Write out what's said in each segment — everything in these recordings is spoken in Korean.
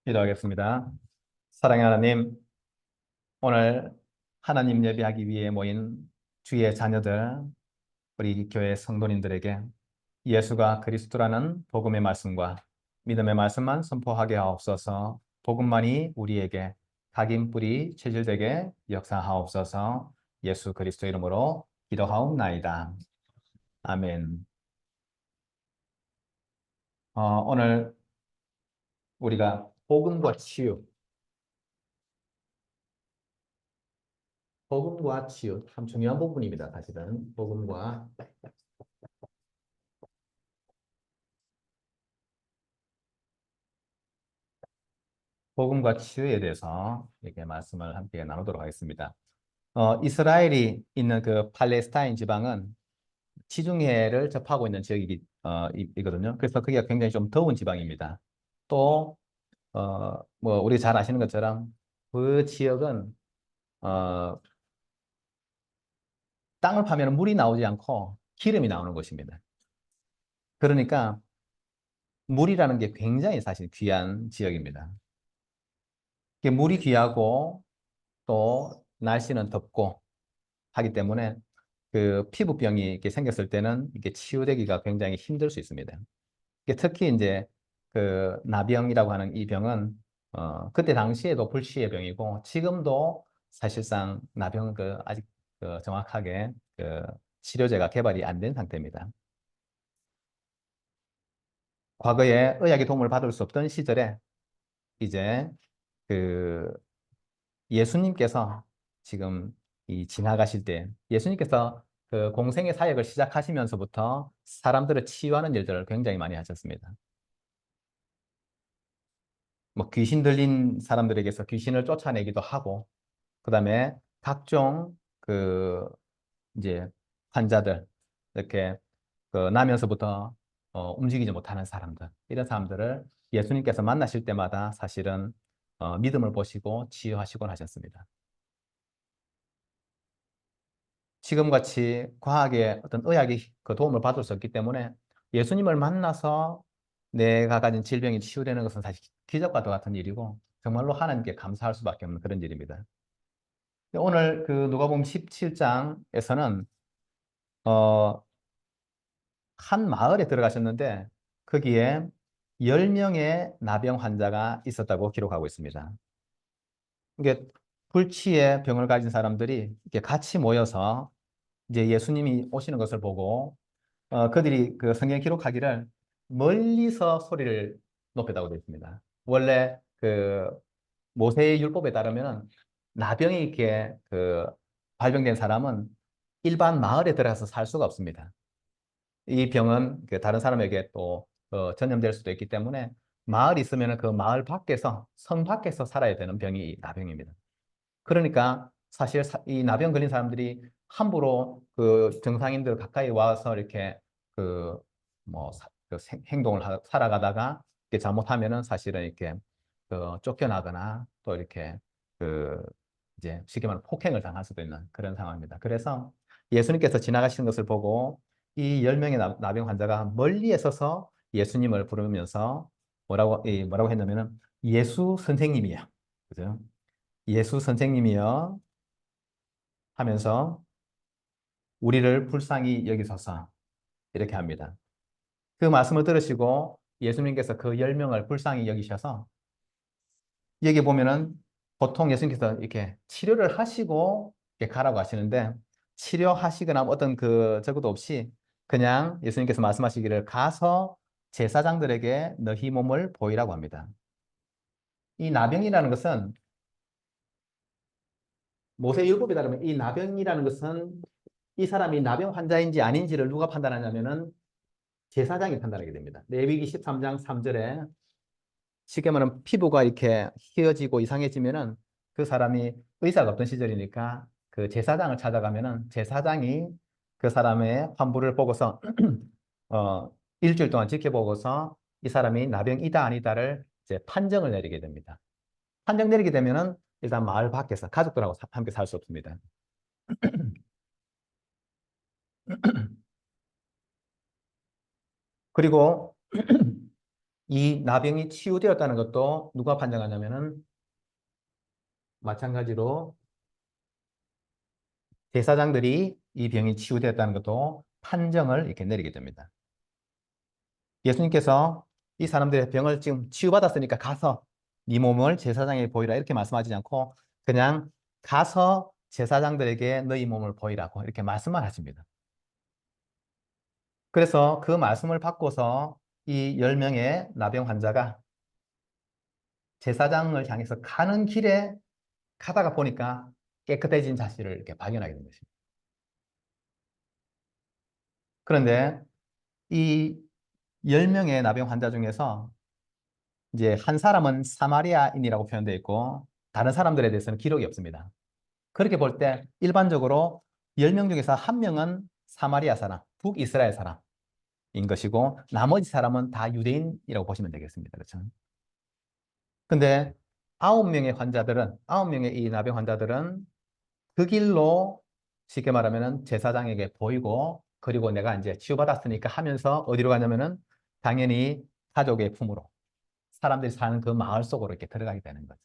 기도하겠습니다. 사랑의 하나님, 오늘 하나님 예배하기 위해 모인 주의 자녀들, 우리 교회 성도님들에게 예수가 그리스도라는 복음의 말씀과 믿음의 말씀만 선포하게 하옵소서. 복음만이 우리에게 각인 뿌리 체질되게 역사하옵소서. 예수 그리스도 이름으로 기도하옵나이다. 아멘. 오늘 우리가 복음과 치유, 복음과 치유 참 중요한 부분입니다. 사실은 복음과 치유에 대해서 이렇게 말씀을 함께 나누도록 하겠습니다. 이스라엘이 있는 그 팔레스타인 지방은 지중해를 접하고 있는 지역이거든요. 그래서 거기가 굉장히 좀 더운 지방입니다. 또, 뭐, 우리 잘 아시는 것처럼 그 지역은, 어, 땅을 파면 물이 나오지 않고 기름이 나오는 곳입니다. 그러니까 물이라는 게 굉장히 사실 귀한 지역입니다. 이게 물이 귀하고 또 날씨는 덥고 하기 때문에 그 피부병이 이렇게 생겼을 때는 이게 치유되기가 굉장히 힘들 수 있습니다. 이게 특히 이제 그 나병이라고 하는 이 병은 그때 당시에도 불치의 병이고 지금도 사실상 나병은 그 아직 그 정확하게 그 치료제가 개발이 안 된 상태입니다. 과거에 의학의 도움을 받을 수 없던 시절에 이제 그 예수님께서 지금 이 지나가실 때 예수님께서 그 공생의 사역을 시작하시면서부터 사람들을 치유하는 일들을 굉장히 많이 하셨습니다. 뭐 귀신 들린 사람들에게서 귀신을 쫓아내기도 하고, 그다음에 각종 그 이제 환자들 이렇게 그 나면서부터 움직이지 못하는 사람들 이런 사람들을 예수님께서 만나실 때마다 사실은 믿음을 보시고 치유하시곤 하셨습니다. 지금같이 과학의 어떤 의학의 그 도움을 받을 수 없기 때문에 예수님을 만나서 내가 가진 질병이 치유되는 것은 사실 기적과 같은 일이고 정말로 하나님께 감사할 수밖에 없는 그런 일입니다. 오늘 그 누가복음 17장에서는 어, 한 마을에 들어가셨는데 거기에 10명의 나병 환자가 있었다고 기록하고 있습니다. 이게 불치의 병을 가진 사람들이 이렇게 같이 모여서 이제 예수님이 오시는 것을 보고 그들이 그 성경에 기록하기를 멀리서 소리를 높였다고 되어 있습니다. 원래 그 모세의 율법에 따르면 나병이 이렇게 그 발병된 사람은 일반 마을에 들어가서 살 수가 없습니다. 이 병은 그 다른 사람에게 또 전염될 수도 있기 때문에 마을이 있으면 그 마을 밖에서 성 밖에서 살아야 되는 병이 나병입니다. 그러니까 사실 이 나병 걸린 사람들이 함부로 그 정상인들 가까이 와서 이렇게 그 뭐 행동을 살아가다가 이렇게 잘못하면은 사실은 이렇게 쫓겨나거나 또 이렇게 그 이제 쉽게 말하면 폭행을 당할 수도 있는 그런 상황입니다. 그래서 예수님께서 지나가시는 것을 보고 이 10명의 나병 환자가 멀리에 서서 예수님을 부르면서 뭐라고 했냐면은 예수 선생님이야. 그죠? 예수 선생님이여 하면서 우리를 불쌍히 여기소서 이렇게 합니다. 그 말씀을 들으시고 예수님께서 그 10명을 불쌍히 여기셔서 여기 보면은 보통 예수님께서 이렇게 치료를 하시고 이렇게 가라고 하시는데 치료하시거나 어떤 그 적어도 없이 그냥 예수님께서 말씀하시기를 가서 제사장들에게 너희 몸을 보이라고 합니다. 이 나병이라는 것은 모세율법에 따르면 이 나병이라는 것은 이 사람이 나병 환자인지 아닌지를 누가 판단하냐면은 제사장이 판단하게 됩니다. 레위기 13장 3절에 쉽게 말하면 피부가 이렇게 휘어지고 이상해지면은 그 사람이 의사가 없던 시절이니까 그 제사장을 찾아가면은 제사장이 그 사람의 환부를 보고서 어, 일주일 동안 지켜보고서 이 사람이 나병이다 아니다를 이제 판정을 내리게 됩니다. 판정 내리게 되면은 일단 마을 밖에서 가족들하고 함께 살 수 없습니다. 그리고 이 나병이 치유되었다는 것도 누가 판정하냐면은 마찬가지로 제사장들이 이 병이 치유되었다는 것도 판정을 이렇게 내리게 됩니다. 예수님께서 이 사람들의 병을 지금 치유받았으니까 가서 네 몸을 제사장에게 보이라 이렇게 말씀하지 않고 그냥 가서 제사장들에게 너희 몸을 보이라고 이렇게 말씀만 하십니다. 그래서 그 말씀을 받고서 이 10명의 나병 환자가 제사장을 향해서 가는 길에 가다가 보니까 깨끗해진 자신을 이렇게 발견하게 된 것입니다. 그런데 이 10명의 나병 환자 중에서 이제 한 사람은 사마리아인이라고 표현되어 있고 다른 사람들에 대해서는 기록이 없습니다. 그렇게 볼 때 일반적으로 10명 중에서 한 명은 사마리아 사람, 북이스라엘 사람인 것이고 나머지 사람은 다 유대인이라고 보시면 되겠습니다. 그렇죠? 근데 9명의 환자들은, 9명의 이 나병 환자들은 그 길로 쉽게 말하면은 제사장에게 보이고 그리고 내가 이제 치유받았으니까 하면서 어디로 가냐면은 당연히 가족의 품으로 사람들이 사는 그 마을 속으로 이렇게 들어가게 되는 거죠.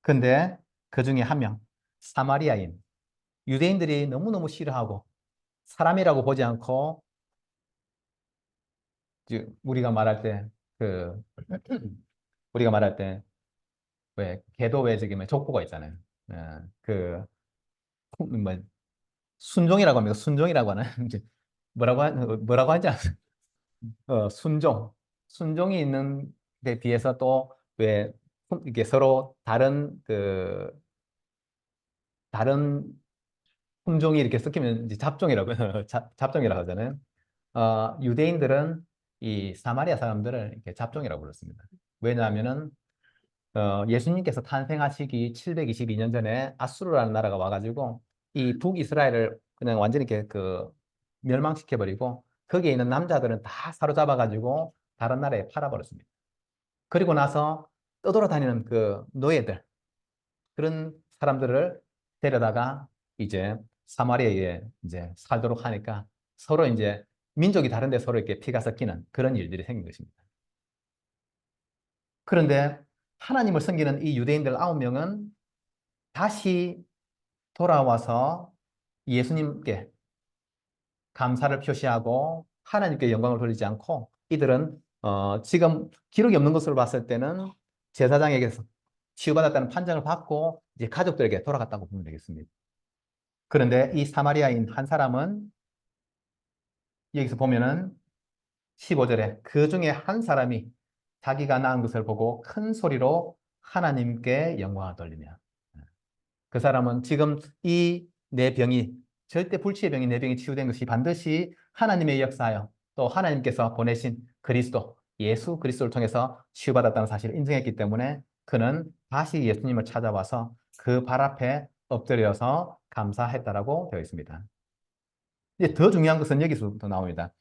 근데 그 중에 한 명, 사마리아인, 유대인들이 너무너무 싫어하고 사람이라고 보지 않고 우리가 말할 때 그 우리가 말할 때 왜 개도 왜 저기 뭐 족보가 있잖아요. 그 뭐 순종이라고 합니다. 순종이라고 하는 이제 뭐라고 하는지 아세요? 순종. 순종이 있는 데 비해서 또 왜 이게 서로 다른 품종이 이렇게 섞이면 이제 잡종이라고 잡종이라고 하잖아요. 유대인들은 이 사마리아 사람들을 이렇게 잡종이라고 불렀습니다. 왜냐하면은 예수님께서 탄생하시기 722년 전에 아수르라는 나라가 와가지고 이 북이스라엘을 그냥 완전히 이렇게 멸망시켜버리고 거기에 있는 남자들은 다 사로잡아가지고 다른 나라에 팔아버렸습니다. 그리고 나서 떠돌아다니는 그 노예들, 그런 사람들을 데려다가 이제 사마리아에 이제 살도록 하니까 서로 이제 민족이 다른데 서로 이렇게 피가 섞이는 그런 일들이 생긴 것입니다. 그런데 하나님을 섬기는 이 유대인들 9명은 다시 돌아와서 예수님께 감사를 표시하고 하나님께 영광을 돌리지 않고 이들은 지금 기록이 없는 것으로 봤을 때는 제사장에게서 치유받았다는 판정을 받고 이제 가족들에게 돌아갔다고 보면 되겠습니다. 그런데 이 사마리아인 한 사람은 여기서 보면은 15절에 그 중에 한 사람이 자기가 낳은 것을 보고 큰 소리로 하나님께 영광을 돌리며 그 사람은 지금 이 내 병이 절대 불치의 병이 내 병이 치유된 것이 반드시 하나님의 역사여 또 하나님께서 보내신 그리스도 예수 그리스도를 통해서 치유받았다는 사실을 인정했기 때문에 그는 다시 예수님을 찾아와서 그 발 앞에 엎드려서 감사했다라고 되어 있습니다. 이제 더 중요한 것은 여기서부터 나옵니다.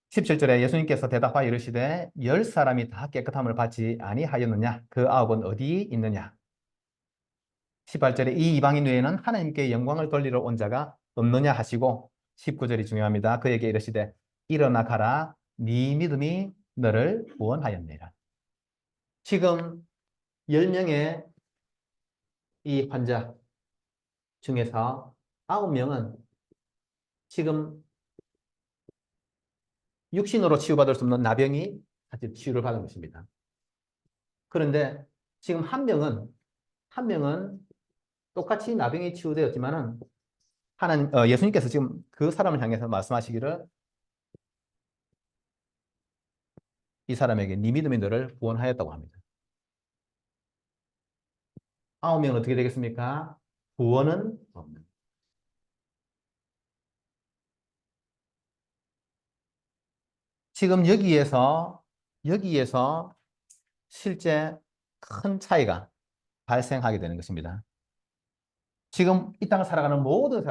17절에 예수님께서 대답하여 이르시되 10사람이 다 깨끗함을 받지 아니하였느냐 그 아홉은 어디 있느냐 18절에 이 이방인 외에는 하나님께 영광을 돌리러 온 자가 없느냐 하시고 19절이 중요합니다. 그에게 이르시되 일어나 가라 네 믿음이 너를 구원하였느니라. 지금 10명의 이 환자 중에서 9명은 지금 육신으로 치유받을 수 없는 나병이 사실 치유를 받은 것입니다. 그런데 지금 한 명은 똑같이 나병이 치유되었지만은 예수님께서 지금 그 사람을 향해서 말씀하시기를 이 사람에게 네 믿음이 너를 구원하였다고 합니다. 9명은 어떻게 되겠습니까? 구원은 없는. 지금 여기에서 실제 큰 차이가 발생하게 되는 것입니다. 지금 이 땅을 살아가는 모든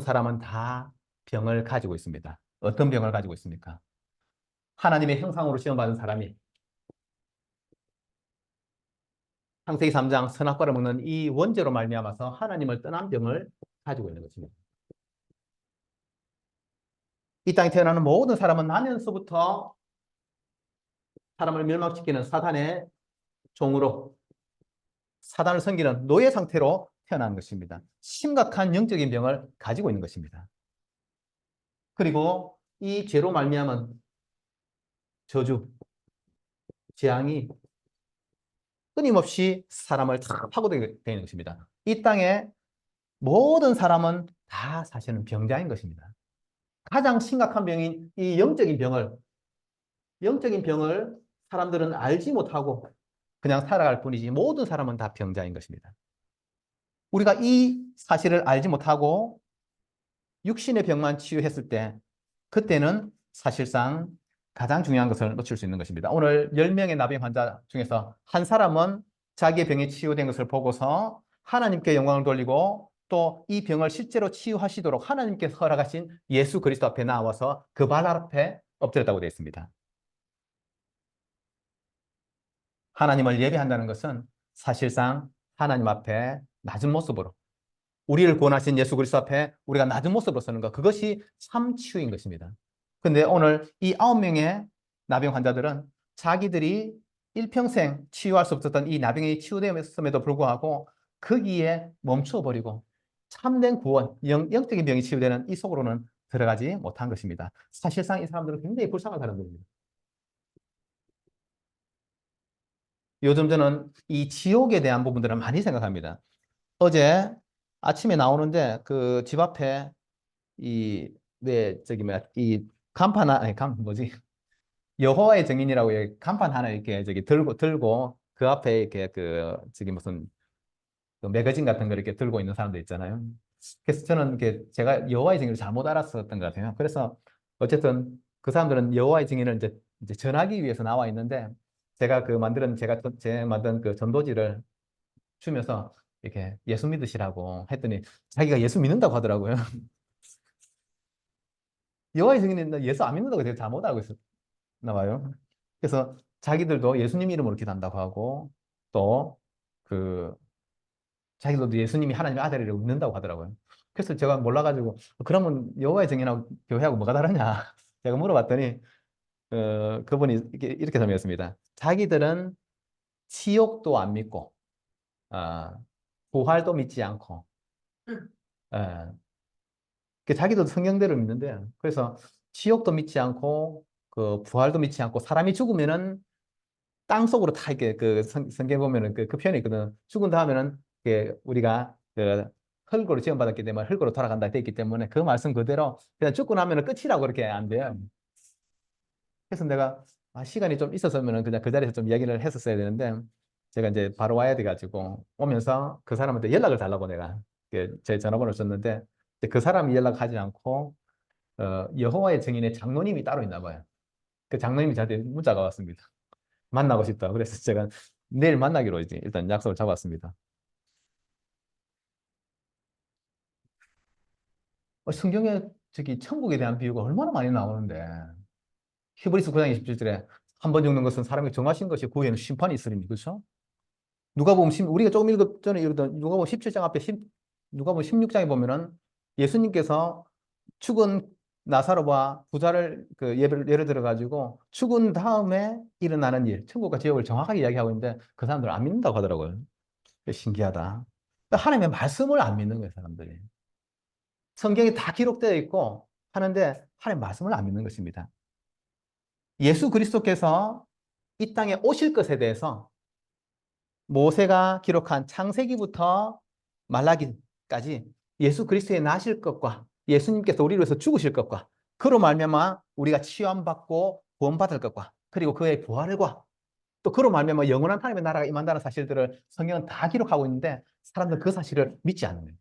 사람은 다 병을 가지고 있습니다. 어떤 병을 가지고 있습니까? 하나님의 형상으로 지음받은 사람이 창세기 3장 선악과를 먹는 이 원죄로 말미암아서 하나님을 떠난 병을 가지고 있는 것입니다. 이 땅에 태어나는 모든 사람은 나면서부터 사람을 멸망시키는 사단의 종으로 사단을 섬기는 노예 상태로 태어난 것입니다. 심각한 영적인 병을 가지고 있는 것입니다. 그리고 이 죄로 말미암은 저주, 재앙이 끊임없이 사람을 다 파고들게 되는 것입니다. 이 땅에 모든 사람은 다 사실은 병자인 것입니다. 가장 심각한 병인 이 영적인 병을 사람들은 알지 못하고 그냥 살아갈 뿐이지 모든 사람은 다 병자인 것입니다. 우리가 이 사실을 알지 못하고 육신의 병만 치유했을 때 그때는 사실상 가장 중요한 것을 놓칠 수 있는 것입니다. 오늘 10명의 나병 환자 중에서 한 사람은 자기의 병이 치유된 것을 보고서 하나님께 영광을 돌리고 또 이 병을 실제로 치유하시도록 하나님께서 허락하신 예수 그리스도 앞에 나와서 그 발 앞에 엎드렸다고 되어 있습니다. 하나님을 예배한다는 것은 사실상 하나님 앞에 낮은 모습으로 우리를 구원하신 예수 그리스도 앞에 우리가 낮은 모습으로 서는 것, 그것이 참 치유인 것입니다. 근데 오늘 이 9명의 나병 환자들은 자기들이 일평생 치유할 수 없었던 이 나병이 치유되었음에도 불구하고 거기에 멈춰버리고 참된 구원, 영적인 병이 치유되는 이 속으로는 들어가지 못한 것입니다. 사실상 이 사람들은 굉장히 불쌍한 사람들입니다. 요즘 저는 이 지옥에 대한 부분들을 많이 생각합니다. 어제 아침에 나오는데 그 집 앞에 이, 왜, 저기, 뭐야, 이 간판, 아니, 뭐지? 여호와의 증인이라고 간판 하나 이렇게 저기 들고 그 앞에 이렇게 저기 무슨 그 매거진 같은 거 이렇게 들고 있는 사람들 있잖아요. 그래서 저는 이렇게 제가 여호와의 증인을 잘못 알았었던 것 같아요. 그래서 어쨌든 그 사람들은 여호와의 증인을 이제 전하기 위해서 나와 있는데 제가 제 만든 그 전도지를 주면서 이렇게 예수 믿으시라고 했더니 자기가 예수 믿는다고 하더라고요. 여호와의 증인은 예수 안 믿는다고 되게 잘못 알고 있었나 봐요. 그래서 자기들도 예수님 이름으로 기도한다고 하고 또 그 자기들도 예수님이 하나님의 아들이라고 믿는다고 하더라고요. 그래서 제가 몰라가지고 그러면 여호와의 증인하고 교회하고 뭐가 다르냐 제가 물어봤더니 그분이 이렇게 설명했습니다. 자기들은 지옥도 안 믿고 아, 부활도 믿지 않고 예, 자기도 성경대로 믿는데 그래서 지옥도 믿지 않고 그 부활도 믿지 않고 사람이 죽으면은 땅 속으로 다 이렇게 성경 보면은 그 표현이 있거든. 죽은 다음에는 우리가 흙으로 지원받았기 때문에 흙으로 돌아간다 돼 있기 때문에 그 말씀 그대로 그냥 죽고 나면은 끝이라고 그렇게 안 돼요. 그래서 내가 시간이 좀 있었으면은 그냥 그 자리에서 좀 이야기를 했었어야 되는데 제가 이제 바로 와야 돼가지고 오면서 그 사람한테 연락을 달라고 내가 제 전화번호를 줬는데 그 사람이 연락하지 않고 여호와의 증인의 장로님이 따로 있나 봐요. 그 장로님이 저한테 문자가 왔습니다. 만나고 싶다. 그래서 제가 내일 만나기로 이제 일단 약속을 잡았습니다. 성경에 저기 천국에 대한 비유가 얼마나 많이 나오는데 히브리서 9장 27절에 한 번 죽는 것은 사람이 정하신 것이 그 후에는 심판이 있으리니 그렇죠? 우리가 조금 전에 읽었던 누가복음 17장 앞에 누가복음 16장에 보면은 예수님께서 죽은 나사로와 부자를 예를 들어 가지고 죽은 다음에 일어나는 일, 천국과 지옥을 정확하게 이야기하고 있는데 그 사람들은 안 믿는다고 하더라고요. 신기하다. 하나님의 말씀을 안 믿는 거예요, 사람들이. 성경이 다 기록되어 있고 하는데 하나님의 말씀을 안 믿는 것입니다. 예수 그리스도께서 이 땅에 오실 것에 대해서 모세가 기록한 창세기부터 말라기까지 예수 그리스도의 나실 것과 예수님께서 우리를 위해서 죽으실 것과 그로 말미암아 우리가 치유받고 구원받을 것과 그리고 그의 부활과 또 그로 말미암아 영원한 하나님의 나라가 임한다는 사실들을 성경은 다 기록하고 있는데 사람들은 그 사실을 믿지 않는 거예요.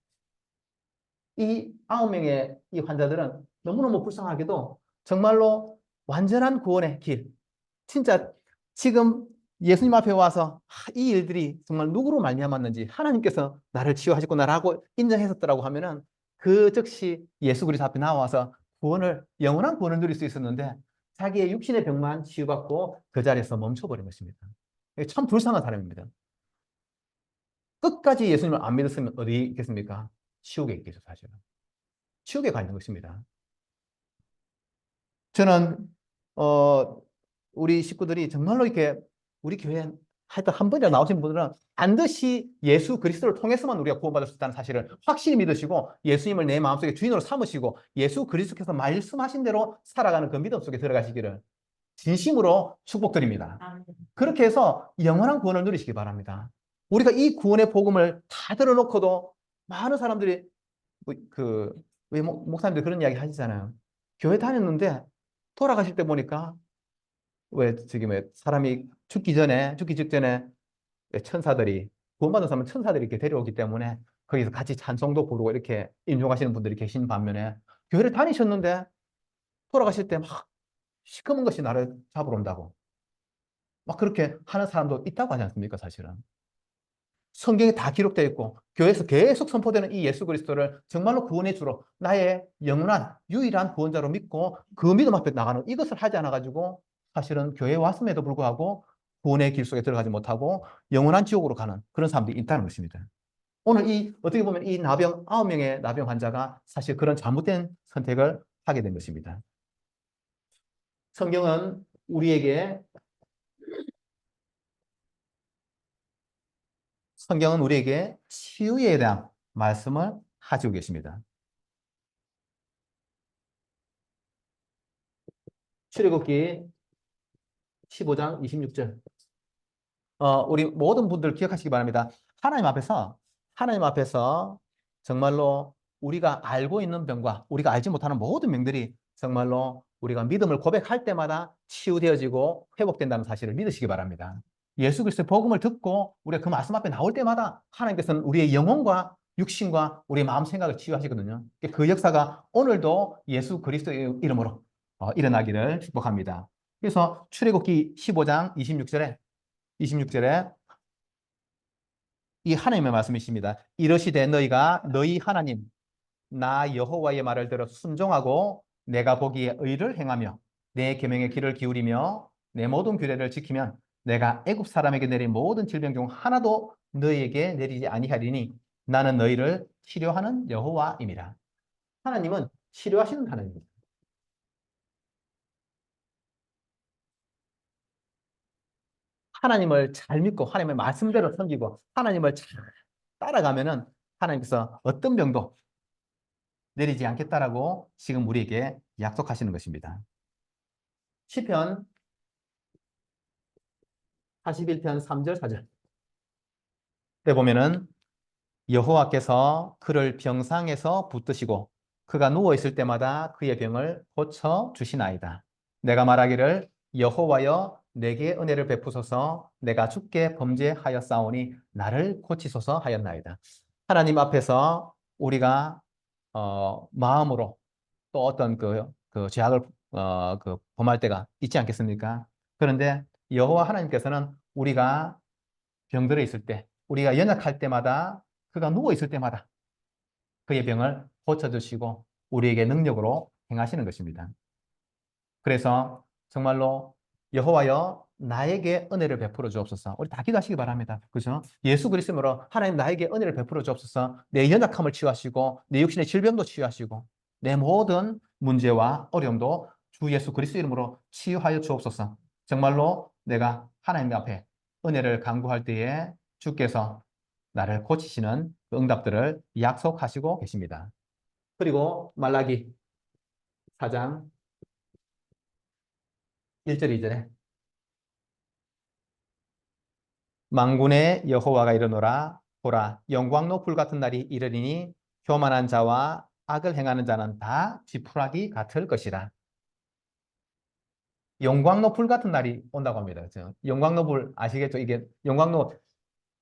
이 9명의 이 환자들은 너무너무 불쌍하게도 정말로 완전한 구원의 길, 진짜 지금 예수님 앞에 와서 이 일들이 정말 누구로 말미암았는지 하나님께서 나를 치유하셨구나라고 인정했었더라고 하면은 그 즉시 예수 그리스도 앞에 나와서 영원한 구원을 누릴 수 있었는데 자기의 육신의 병만 치유받고 그 자리에서 멈춰버린 것입니다. 참 불쌍한 사람입니다. 끝까지 예수님을 안 믿었으면 어디 있겠습니까? 지옥에 있겠죠, 사실은. 지옥에 가 있는 것입니다. 저는 어 우리 식구들이 정말로 이렇게 우리 교회 하여튼 한 번이라도 나오신 분들은 반드시 예수 그리스도를 통해서만 우리가 구원받을 수 있다는 사실을 확실히 믿으시고 예수님을 내 마음속에 주인으로 삼으시고 예수 그리스도께서 말씀하신 대로 살아가는 그 믿음 속에 들어가시기를 진심으로 축복드립니다. 그렇게 해서 영원한 구원을 누리시기 바랍니다. 우리가 이 구원의 복음을 다 들어놓고도 많은 사람들이 왜 목사님들 그런 이야기 하시잖아요. 교회 다녔는데 돌아가실 때 보니까 왜 지금 왜 사람이 죽기 직전에 천사들이 구원받은 사람은 천사들이 이렇게 데려오기 때문에 거기서 같이 찬송도 부르고 이렇게 인종하시는 분들이 계신 반면에 교회를 다니셨는데 돌아가실 때 막 시커먼 것이 나를 잡으러 온다고 막 그렇게 하는 사람도 있다고 하지 않습니까, 사실은. 성경에 다 기록되어 있고 교회에서 계속 선포되는 이 예수 그리스도를 정말로 구원의 주로 나의 영원한 유일한 구원자로 믿고 그 믿음 앞에 나가는 이것을 하지 않아 가지고 사실은 교회에 왔음에도 불구하고 구원의 길 속에 들어가지 못하고 영원한 지옥으로 가는 그런 사람들이 있다는 것입니다. 오늘 이 어떻게 보면 이 나병 9명의 나병 환자가 사실 그런 잘못된 선택을 하게 된 것입니다. 성경은 우리에게 치유에 대한 말씀을 하시고 계십니다. 출애굽기 15장 26절. 우리 모든 분들 기억하시기 바랍니다. 하나님 앞에서, 하나님 앞에서 정말로 우리가 알고 있는 병과 우리가 알지 못하는 모든 병들이 정말로 우리가 믿음을 고백할 때마다 치유되어지고 회복된다는 사실을 믿으시기 바랍니다. 예수 그리스도의 복음을 듣고 우리가 그 말씀 앞에 나올 때마다 하나님께서는 우리의 영혼과 육신과 우리의 마음 생각을 치유하시거든요. 그 역사가 오늘도 예수 그리스도의 이름으로 일어나기를 축복합니다. 그래서 출애굽기 15장 26절에 이 하나님의 말씀이십니다. 이르시되 너희가 너희 하나님 나 여호와의 말을 들어 순종하고 내가 보기에 의를 행하며 내 계명의 귀를 기울이며 내 모든 규례를 지키면 내가 애굽 사람에게 내린 모든 질병 중 하나도 너희에게 내리지 아니하리니 나는 너희를 치료하는 여호와임이라. 하나님은 치료하시는 하나님입니다. 하나님을 잘 믿고 하나님의 말씀대로 섬기고 하나님을 잘 따라가면은 하나님께서 어떤 병도 내리지 않겠다라고 지금 우리에게 약속하시는 것입니다. 시편 41편 3절 4절 때 보면은 여호와께서 그를 병상에서 붙드시고 그가 누워 있을 때마다 그의 병을 고쳐 주시나이다. 내가 말하기를 여호와여 내게 은혜를 베푸소서 내가 주께 범죄하였사오니 나를 고치소서 하였나이다. 하나님 앞에서 우리가 마음으로 또 어떤 그 죄악을 범할 때가 있지 않겠습니까? 그런데 여호와 하나님께서는 우리가 병들어 있을 때, 우리가 연약할 때마다, 그가 누워 있을 때마다 그의 병을 고쳐주시고 우리에게 능력으로 행하시는 것입니다. 그래서 정말로 여호와여 나에게 은혜를 베풀어 주옵소서. 우리 다 기도하시기 바랍니다. 그죠? 예수 그리스도로 하나님 나에게 은혜를 베풀어 주옵소서. 내 연약함을 치유하시고 내 육신의 질병도 치유하시고 내 모든 문제와 어려움도 주 예수 그리스도 이름으로 치유하여 주옵소서. 정말로 내가 하나님 앞에 은혜를 간구할 때에 주께서 나를 고치시는 그 응답들을 약속하시고 계십니다. 그리고 말라기 4장 1절 2절에 만군의 여호와가 이르노라 보라 영광로 불 같은 날이 이르리니 교만한 자와 악을 행하는 자는 다 지푸라기 같을 것이라. 영광로 불 같은 날이 온다고 합니다. 그렇죠? 영광로 불 아시겠죠? 이게 영광로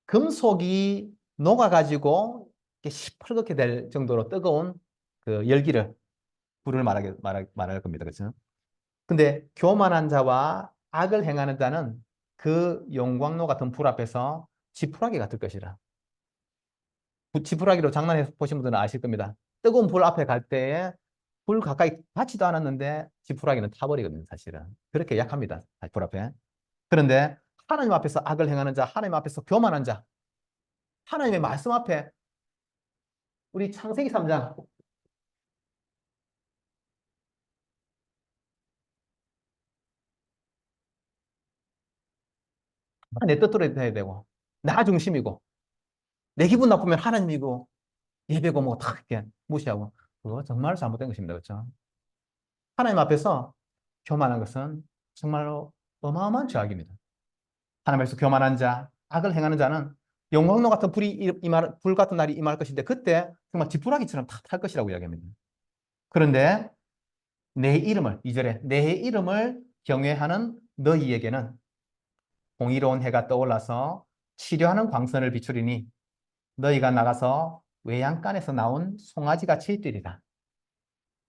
금속이 녹아가지고 이렇게 시퍼렇게 될 정도로 뜨거운 그 열기를 불을 말할 겁니다. 그렇죠? 근데 교만한 자와 악을 행하는 자는 그 영광로 같은 불 앞에서 지푸라기 같을 것이라. 지푸라기로 장난해 보신 분들은 아실 겁니다. 뜨거운 불 앞에 갈 때에 불 가까이 닿지도 않았는데 지푸라기는 타버리거든요, 사실은. 그렇게 약합니다, 불 앞에. 그런데 하나님 앞에서 악을 행하는 자, 하나님 앞에서 교만한 자, 하나님의 말씀 앞에 우리 창세기 3장 내 뜻대로 해야 되고, 나 중심이고, 내 기분 나쁘면 하나님이고, 예배고 뭐 다 이렇게 무시하고, 그거 정말 잘못된 것입니다. 그렇죠? 하나님 앞에서 교만한 것은 정말로 어마어마한 죄악입니다. 하나님 앞에서 교만한 자, 악을 행하는 자는 영광로 같은 불 같은 날이 임할 것인데, 그때 정말 지푸라기처럼 탁 탈 것이라고 이야기합니다. 그런데 내 이름을, 2절에 내 이름을 경외하는 너희에게는 공의로운 해가 떠올라서 치료하는 광선을 비추리니 너희가 나가서 외양간에서 나온 송아지같이 뛰리라.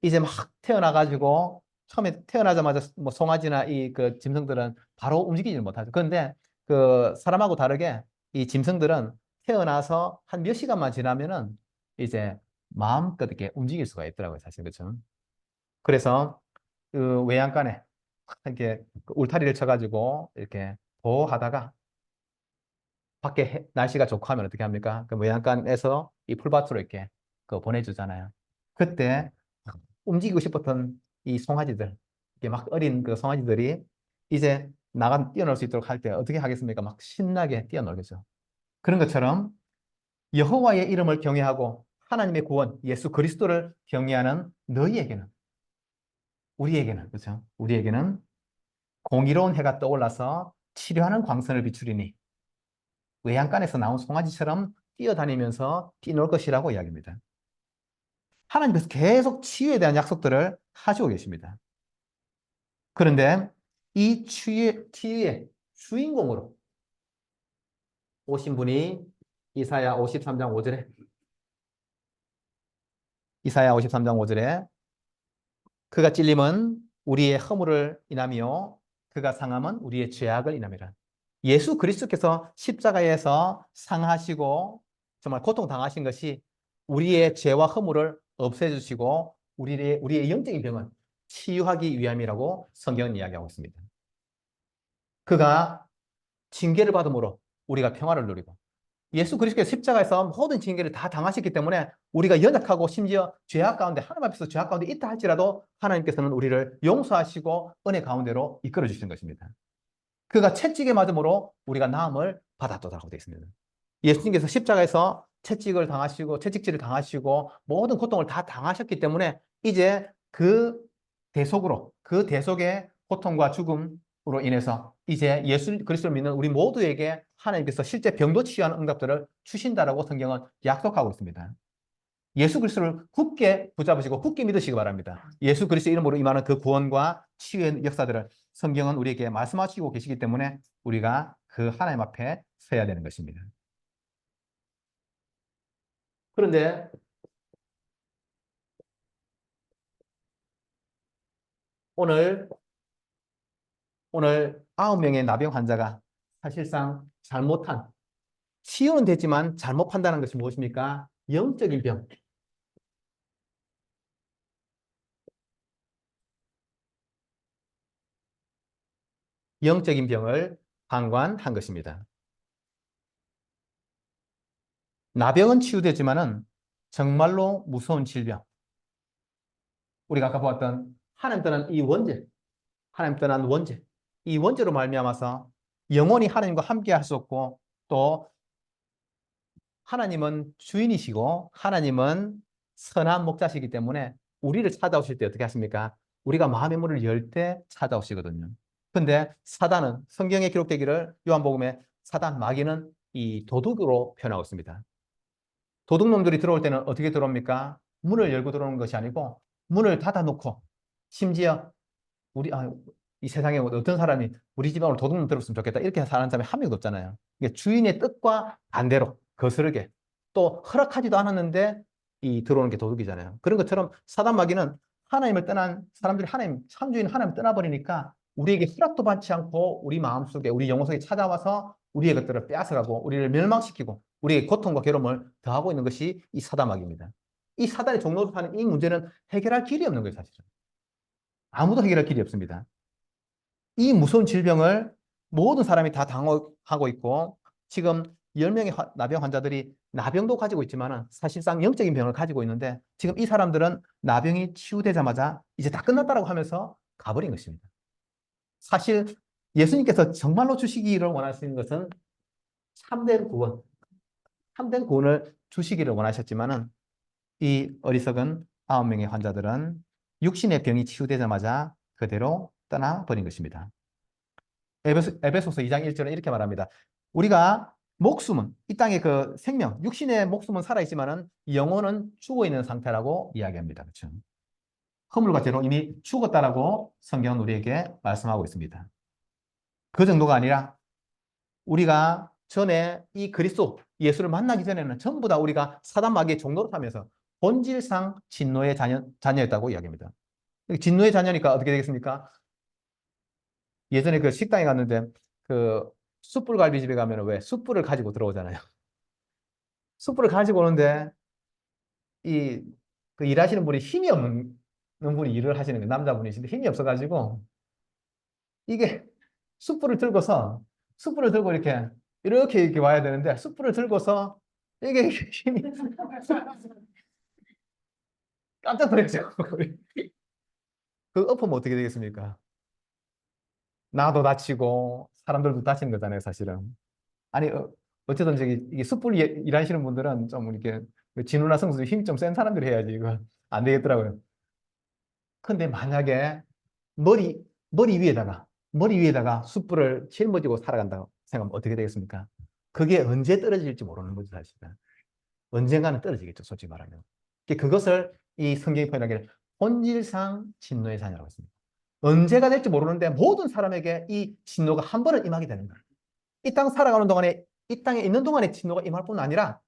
이제 막 태어나가지고 처음에 태어나자마자 뭐 송아지나 이 그 짐승들은 바로 움직이지 못하죠. 그런데 그 사람하고 다르게 이 짐승들은 태어나서 한 몇 시간만 지나면은 이제 마음껏 이렇게 움직일 수가 있더라고요, 사실. 그렇죠? 그래서 그 외양간에 이렇게 그 울타리를 쳐가지고 이렇게 보호하다가 밖에 날씨가 좋고 하면 어떻게 합니까? 그 외양간에서 이 풀밭으로 이렇게 그 보내주잖아요. 그때 움직이고 싶었던 이 송아지들, 이게 막 어린 그 송아지들이 이제 뛰어놀 수 있도록 할 때 어떻게 하겠습니까? 막 신나게 뛰어놀겠죠. 그런 것처럼 여호와의 이름을 경외하고 하나님의 구원, 예수 그리스도를 경외하는 너희에게는, 우리에게는, 그렇죠? 우리에게는 공의로운 해가 떠올라서 치료하는 광선을 비추리니 외양간에서 나온 송아지처럼 뛰어다니면서 뛰놀 것이라고 이야기합니다. 하나님께서 계속 치유에 대한 약속들을 하시고 계십니다. 그런데 이 치유의 주인공으로 오신 분이 이사야 53장 5절에 이사야 53장 5절에 그가 찔림은 우리의 허물을 인하며 그가 상함은 우리의 죄악을 인함이라. 예수 그리스도께서 십자가에서 상하시고 정말 고통당하신 것이 우리의 죄와 허물을 없애주시고 우리의 영적인 병은 치유하기 위함이라고 성경은 이야기하고 있습니다. 그가 징계를 받음으로 우리가 평화를 누리고 예수 그리스도의 십자가에서 모든 징계를 다 당하셨기 때문에 우리가 연약하고 심지어 죄악 가운데 하나님 앞에서 죄악 가운데 있다 할지라도 하나님께서는 우리를 용서하시고 은혜 가운데로 이끌어 주시는 것입니다. 그가 채찍에 맞음으로 우리가 나음을 받았도다라고 되어 있습니다. 예수님께서 십자가에서 채찍을 당하시고 채찍질을 당하시고 모든 고통을 다 당하셨기 때문에 이제 그 대속의 고통과 죽음으로 인해서 이제 예수 그리스도를 믿는 우리 모두에게 하나님께서 실제 병도 치유하는 응답들을 주신다라고 성경은 약속하고 있습니다. 예수 그리스도를 굳게 붙잡으시고 굳게 믿으시기 바랍니다. 예수 그리스도 이름으로 임하는 그 구원과 치유의 역사들을 성경은 우리에게 말씀하시고 계시기 때문에 우리가 그 하나님 앞에 서야 되는 것입니다. 그런데 오늘 9명의 나병 환자가 사실상 치유는 되지만 잘못 판단한 것이 무엇입니까? 영적인 병. 영적인 병을 방관한 것입니다. 나병은 치유되지만은 정말로 무서운 질병. 우리가 아까 보았던 하나님 떠난 이 원죄, 하나님 떠난 원죄. 이 원죄로 말미암아서 영원히 하나님과 함께 할 수 없고 또 하나님은 주인이시고 하나님은 선한 목자시기 때문에 우리를 찾아오실 때 어떻게 하십니까? 우리가 마음의 문을 열 때 찾아오시거든요. 근데 사단은 성경에 기록되기를 요한복음에 사단 마귀는 이 도둑으로 표현하고 있습니다. 도둑놈들이 들어올 때는 어떻게 들어옵니까? 문을 열고 들어오는 것이 아니고 문을 닫아놓고 심지어 이 세상에 어떤 사람이 우리 집에 오늘 도둑놈 들었으면 좋겠다 이렇게 사는 사람이 한 명도 없잖아요. 이게 주인의 뜻과 반대로 거스르게 또 허락하지도 않았는데 이 들어오는 게 도둑이잖아요. 그런 것처럼 사단 마귀는 하나님을 떠난 사람들이 참주인 하나님을 떠나버리니까 우리에게 허락도 받지 않고 우리 마음속에 우리 영혼 속에 찾아와서 우리의 것들을 빼앗아가고 우리를 멸망시키고 우리의 고통과 괴로움을 더하고 있는 것이 이 사단 마귀입니다. 이 사단의 종로를 하는 이 문제는 해결할 길이 없는 거예요, 사실은. 아무도 해결할 길이 없습니다. 이 무서운 질병을 모든 사람이 다 당하고 있고 지금 10명의 나병 환자들이 나병도 가지고 있지만 사실상 영적인 병을 가지고 있는데 지금 이 사람들은 나병이 치유되자마자 이제 다 끝났다라고 하면서 가버린 것입니다. 사실 예수님께서 정말로 주시기를 원하시는 것은 참된 구원, 참된 구원을 주시기를 원하셨지만은 이 어리석은 9명의 환자들은 육신의 병이 치유되자마자 그대로 떠나버린 것입니다. 에베소서 2장 1절은 이렇게 말합니다. 우리가 목숨은 이 땅의 그 생명, 육신의 목숨은 살아있지만은 영혼은 죽어있는 상태라고 이야기합니다. 그렇죠? 허물과 죄로 이미 죽었다라고 성경은 우리에게 말씀하고 있습니다. 그 정도가 아니라 우리가 전에 이 그리스도 예수를 만나기 전에는 전부 다 우리가 사단 마귀의 종노릇 하면서 본질상 진노의 자녀였다고 이야기합니다. 진노의 자녀니까 어떻게 되겠습니까? 예전에 그 식당에 갔는데 그 숯불갈비집에 가면 왜 숯불을 가지고 들어오잖아요. 숯불을 가지고 오는데 이 그 일하시는 분이 힘이 없는 분이 일을 하시는 거예요. 남자분이신데 힘이 없어가지고 이게 숯불을 들고서 숯불을 들고 이렇게 와야 되는데 숯불을 들고서 이게 힘이 깜짝 놀랐죠. 그 엎으면 어떻게 되겠습니까? 나도 다치고 사람들도 다치는 거잖아요, 사실은. 아니 어쨌든 저기 이게 숯불 일하시는 분들은 좀 이렇게 진우나 성수 힘 좀 센 사람들이 해야지 이거 안 되겠더라고요. 근데 만약에 머리 머리 위에다가 숯불을 짊어지고 살아간다고 생각하면 어떻게 되겠습니까? 그게 언제 떨어질지 모르는 거죠, 사실은. 언젠가는 떨어지겠죠, 솔직히 말하면. 그것을 이 성경이 표현하기를 본질상 진노의 자녀라고 했습니다. 언제가 될지 모르는데 모든 사람에게 이 진노가 한 번은 임하게 되는 거예요. 이 땅 살아가는 동안에, 이 땅에 있는 동안에 진노가 임할 뿐 아니라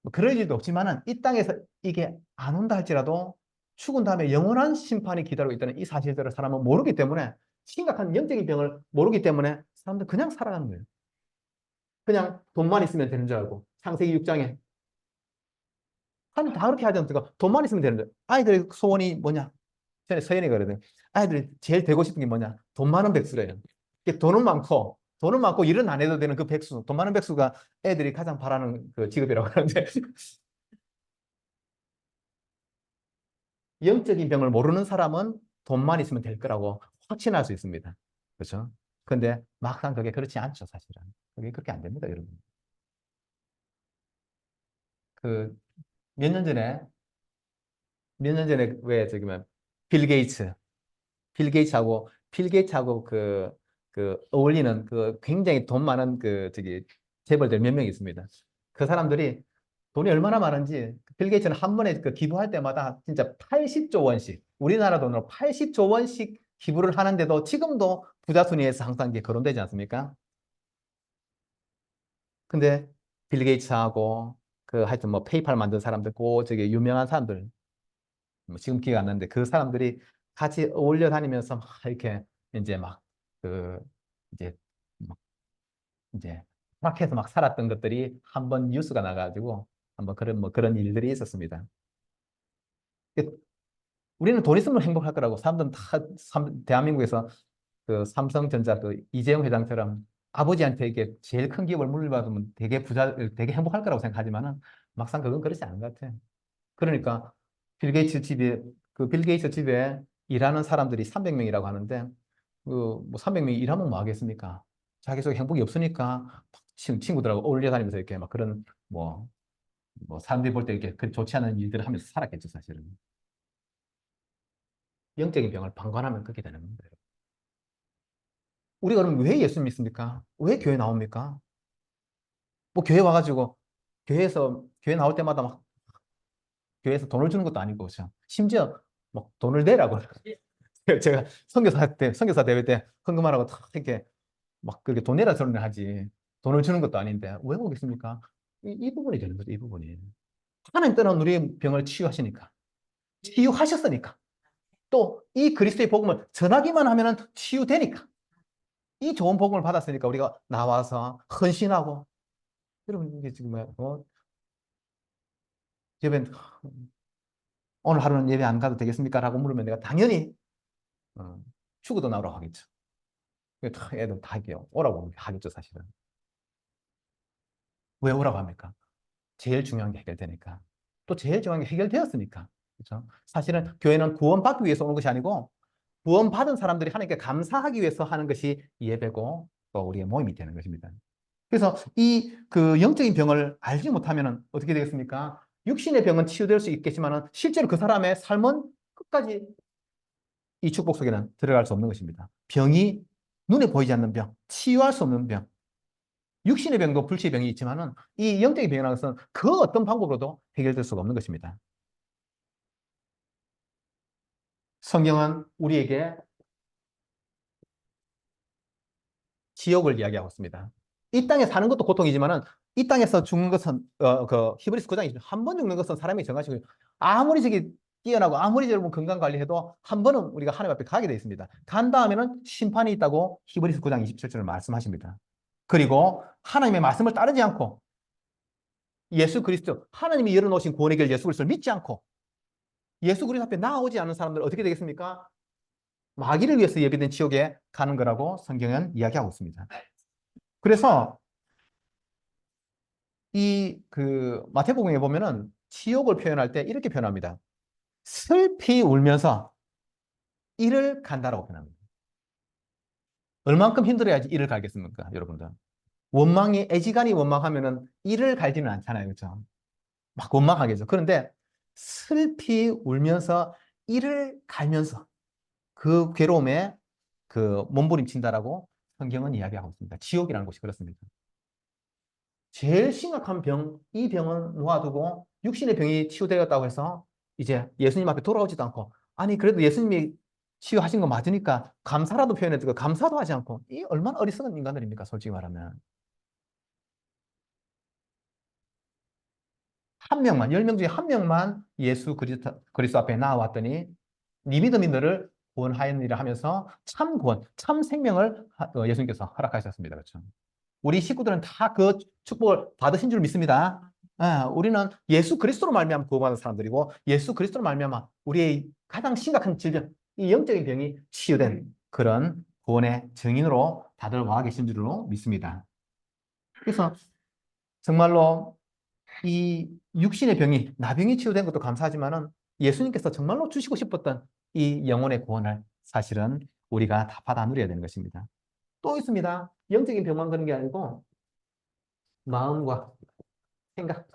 뭐 그럴 일도 없지만은 이 땅에서 이게 안 온다 할지라도 죽은 다음에 영원한 심판이 기다리고 있다는 이 사실들을 사람은 모르기 때문에 심각한 영적인 병을 모르기 때문에 사람들 그냥 살아가는 거예요. 그냥 돈만 있으면 되는 줄 알고 창세기 6장에 하나님 다 그렇게 하지 않습니까? 돈만 있으면 되는 줄. 아이들의 소원이 뭐냐? 전에 서연이가 그러거든. 아이들이 제일 되고 싶은 게 뭐냐? 돈 많은 백수래요. 돈은 많고 일은 안 해도 되는 그 백수, 돈 많은 백수가 애들이 가장 바라는 그 직업이라고 하는데 영적인 병을 모르는 사람은 돈만 있으면 될 거라고 확신할 수 있습니다. 그렇죠? 근데 막상 그게 그렇지 않죠, 사실은. 그게 그렇게 안 됩니다, 여러분. 그 몇 년 전에 왜 저기 뭐빌 게이츠 빌 게이츠하고 그 어울리는 그 굉장히 돈 많은 그 저기 재벌들 몇 명 있습니다. 그 사람들이 돈이 얼마나 많은지 빌 게이츠는 한 번에 그 기부할 때마다 진짜 80조 원씩 우리나라 돈으로 80조 원씩 기부를 하는데도 지금도 부자 순위에서 항상 이게 거론되지 않습니까? 근데 빌 게이츠하고 그 하여튼 뭐 페이팔 만든 사람들 고 저기 유명한 사람들 뭐 지금 기억 안 나는데 그 사람들이 같이 어울려 다니면서 막 이렇게 이제 막 그 이제 막 이제 밖에서 막 살았던 것들이 한번 뉴스가 나가지고 한번 그런 뭐 그런 일들이 있었습니다. 우리는 돈 있으면 행복할 거라고 사람들은 다 대한민국에서 그 삼성전자 그 이재용 회장처럼 아버지한테 이게 제일 큰 기업을 물려받으면 되게 행복할 거라고 생각하지만은 막상 그건 그렇지 않은 것 같아요. 그러니까 빌 게이츠 집에 일하는 사람들이 300명이라고 하는데 그 뭐 300명이 일하면 뭐 하겠습니까? 자기 속에 행복이 없으니까 친구들하고 어울려 다니면서 이렇게 막 그런 뭐 사람들이 볼 때 이렇게 그 좋지 않은 일들을 하면서 살았겠죠, 사실은. 영적인 병을 방관하면 그렇게 되는 거예요. 우리가 그럼 왜 예수 믿습니까? 왜 교회 나옵니까? 뭐 교회 와가지고 교회 나올 때마다 막 교회에서 돈을 주는 것도 아니고 그렇죠. 심지어 뭐 돈을 내라고 제가 선교사 대회 때 헌금하라고 탁 이렇게 막 그렇게 돈 내라 소리를 하지 돈을 주는 것도 아닌데 왜 오겠습니까? 이 부분이 되는 거죠. 이 부분이 하나님 떠난 우리의 병을 치유하시니까 치유하셨으니까 또 이 그리스도의 복음을 전하기만 하면은 치유되니까 이 좋은 복음을 받았으니까 우리가 나와서 헌신하고 여러분 이게 지금 예배 오늘 하루는 예배 안 가도 되겠습니까? 라고 물으면 내가 당연히 어, 죽어도 나오라고 하겠죠. 애들 다 할게요. 오라고 하겠죠, 사실은. 왜 오라고 합니까? 제일 중요한 게 해결되니까. 또 제일 중요한 게 해결되었으니까. 그렇죠? 사실은 교회는 구원받기 위해서 오는 것이 아니고 구원받은 사람들이 하나님께 감사하기 위해서 하는 것이 예배고 또 우리의 모임이 되는 것입니다. 그래서 이 그 영적인 병을 알지 못하면 어떻게 되겠습니까? 육신의 병은 치유될 수 있겠지만 실제로 그 사람의 삶은 끝까지 이 축복 속에는 들어갈 수 없는 것입니다. 병이 눈에 보이지 않는 병, 치유할 수 없는 병, 육신의 병도 불치의 병이 있지만은 이 영적인 병이라는 것은 그 어떤 방법으로도 해결될 수가 없는 것입니다. 성경은 우리에게 지옥을 이야기하고 있습니다. 이 땅에 사는 것도 고통이지만은 이 땅에서 죽는 것은 그 히브리서 9장에 한 번 죽는 것은 사람이 정하시고 아무리 저기 뛰어나고 아무리 여러분 건강 관리해도 한 번은 우리가 하나님 앞에 가게 되어 있습니다. 간 다음에는 심판이 있다고 히브리서 9장 27절을 말씀하십니다. 그리고 하나님의 말씀을 따르지 않고 예수 그리스도 하나님이 열어놓으신 구원의 길 예수 그리스도를 믿지 않고 예수 그리스도 앞에 나아오지 않는 사람들은 어떻게 되겠습니까? 마귀를 위해서 예비된 지옥에 가는 거라고 성경은 이야기하고 있습니다. 그래서 이 그 마태복음에 보면은 지옥을 표현할 때 이렇게 표현합니다. 슬피 울면서 이를 간다라고 표현합니다. 얼만큼 힘들어야지 이를 갈겠습니까, 여러분들? 원망이 애지간히 원망하면은 이를 갈지는 않잖아요, 그렇죠? 막 원망하겠죠. 그런데 슬피 울면서 이를 갈면서 그 괴로움에 그 몸부림친다라고 성경은 이야기하고 있습니다. 지옥이라는 곳이 그렇습니다. 제일 심각한 병, 이 병은 놓아두고 육신의 병이 치유되었다고 해서 이제 예수님 앞에 돌아오지도 않고 아니 그래도 예수님이 치유하신 거 맞으니까 감사라도 표현해주고 감사도 하지 않고 이 얼마나 어리석은 인간들입니까 솔직히 말하면 한 명만 10명 중에 한 명만 예수 그리스도 앞에 나왔더니 네 믿음이 너를 구원하였느니라 하면서 참 구원, 참 생명을 예수님께서 허락하셨습니다. 그렇죠? 우리 식구들은 다 그 축복을 받으신 줄 믿습니다. 우리는 예수 그리스도로 말미암아 구원받은 사람들이고 예수 그리스도로 말미암아 우리의 가장 심각한 질병, 이 영적인 병이 치유된 그런 구원의 증인으로 다들 와 계신 줄로 믿습니다. 그래서 정말로 이 육신의 병이 나병이 치유된 것도 감사하지만은 예수님께서 정말로 주시고 싶었던 이 영혼의 구원을 사실은 우리가 다 받아 누려야 되는 것입니다. 또 있습니다. 영적인 병만 그런 게 아니고 마음과 생각,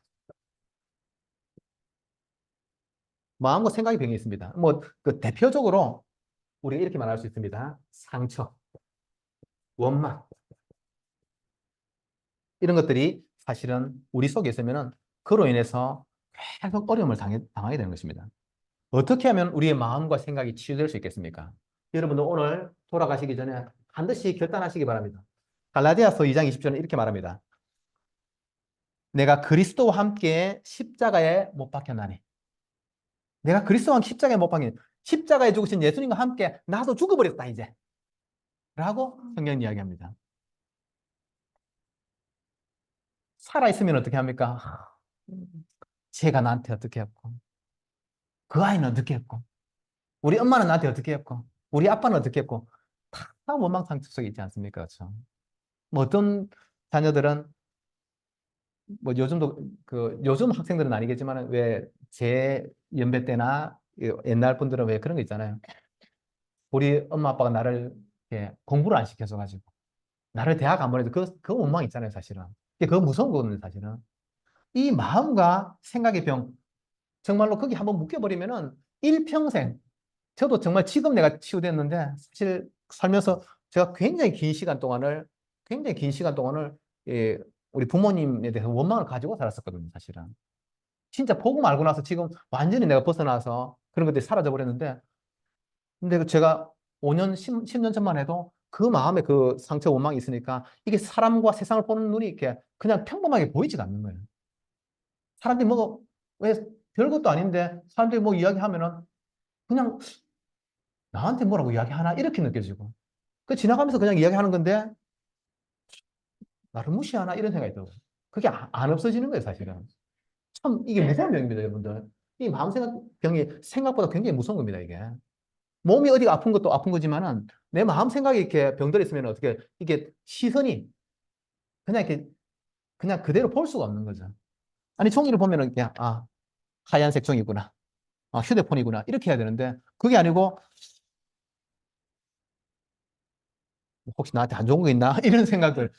마음과 생각이 병이 있습니다. 뭐 그 대표적으로 우리가 이렇게 말할 수 있습니다. 상처, 원망 이런 것들이 사실은 우리 속에 있으면은 그로 인해서 계속 어려움을 당하게 되는 것입니다. 어떻게 하면 우리의 마음과 생각이 치유될 수 있겠습니까? 여러분들 오늘 돌아가시기 전에 반드시 결단하시기 바랍니다. 갈라디아서 2장 20절은 이렇게 말합니다. 내가 그리스도와 함께 십자가에 못 박혔나니. 내가 그리스도와 십자가에 못 박힌 십자가에 죽으신 예수님과 함께 나도 죽어버렸다 이제. 라고 성경이 이야기합니다. 살아있으면 어떻게 합니까? 쟤가 나한테 어떻게 했고 그 아이는 어떻게 했고 우리 엄마는 나한테 어떻게 했고 우리 아빠는 어떻게 했고 다 원망상처 속에 있지 않습니까? 그렇죠? 뭐 어떤 자녀들은 뭐 요즘도 그 요즘 학생들은 아니겠지만 왜 제 연배 때나 옛날 분들은 왜 그런 거 있잖아요. 우리 엄마 아빠가 나를 이렇게 공부를 안 시켜줘 가지고 나를 대학 안 보내도 그 원망 있잖아요, 사실은. 그게 무서운 거거든요, 사실은. 이 마음과 생각의 병, 정말로 거기 한번 묶여버리면은 일평생, 저도 정말 지금 내가 치유됐는데, 사실 살면서 제가 굉장히 긴 시간 동안을, 예, 우리 부모님에 대해서 원망을 가지고 살았었거든요, 사실은. 진짜 복음 알고 나서 지금 완전히 내가 벗어나서 그런 것들이 사라져 버렸는데, 근데 제가 5년, 10년 전만 해도 그 마음에 그 상처, 원망이 있으니까 이게 사람과 세상을 보는 눈이 이렇게 그냥 평범하게 보이지가 않는 거예요. 사람들이 뭐, 왜 별것도 아닌데 사람들이 뭐 이야기하면은 그냥 나한테 뭐라고 이야기하나 이렇게 느껴지고. 그 지나가면서 그냥 이야기하는 건데 나를 무시하나 이런 생각이 들어요. 그게 안 없어지는 거예요, 사실은. 참 이게 무서운 병입니다, 여러분들. 이 마음 생각 병이 생각보다 굉장히 무서운 겁니다, 이게. 몸이 어디가 아픈 것도 아픈 거지만은 내 마음 생각이 이렇게 병들어 있으면 어떻게 이게 시선이 그냥 이렇게 그냥 그대로 볼 수가 없는 거죠. 아니 종이를 보면은 그냥 하얀색 종이구나. 휴대폰이구나. 이렇게 해야 되는데 그게 아니고 혹시 나한테 안 좋은 거 있나? 이런 생각들,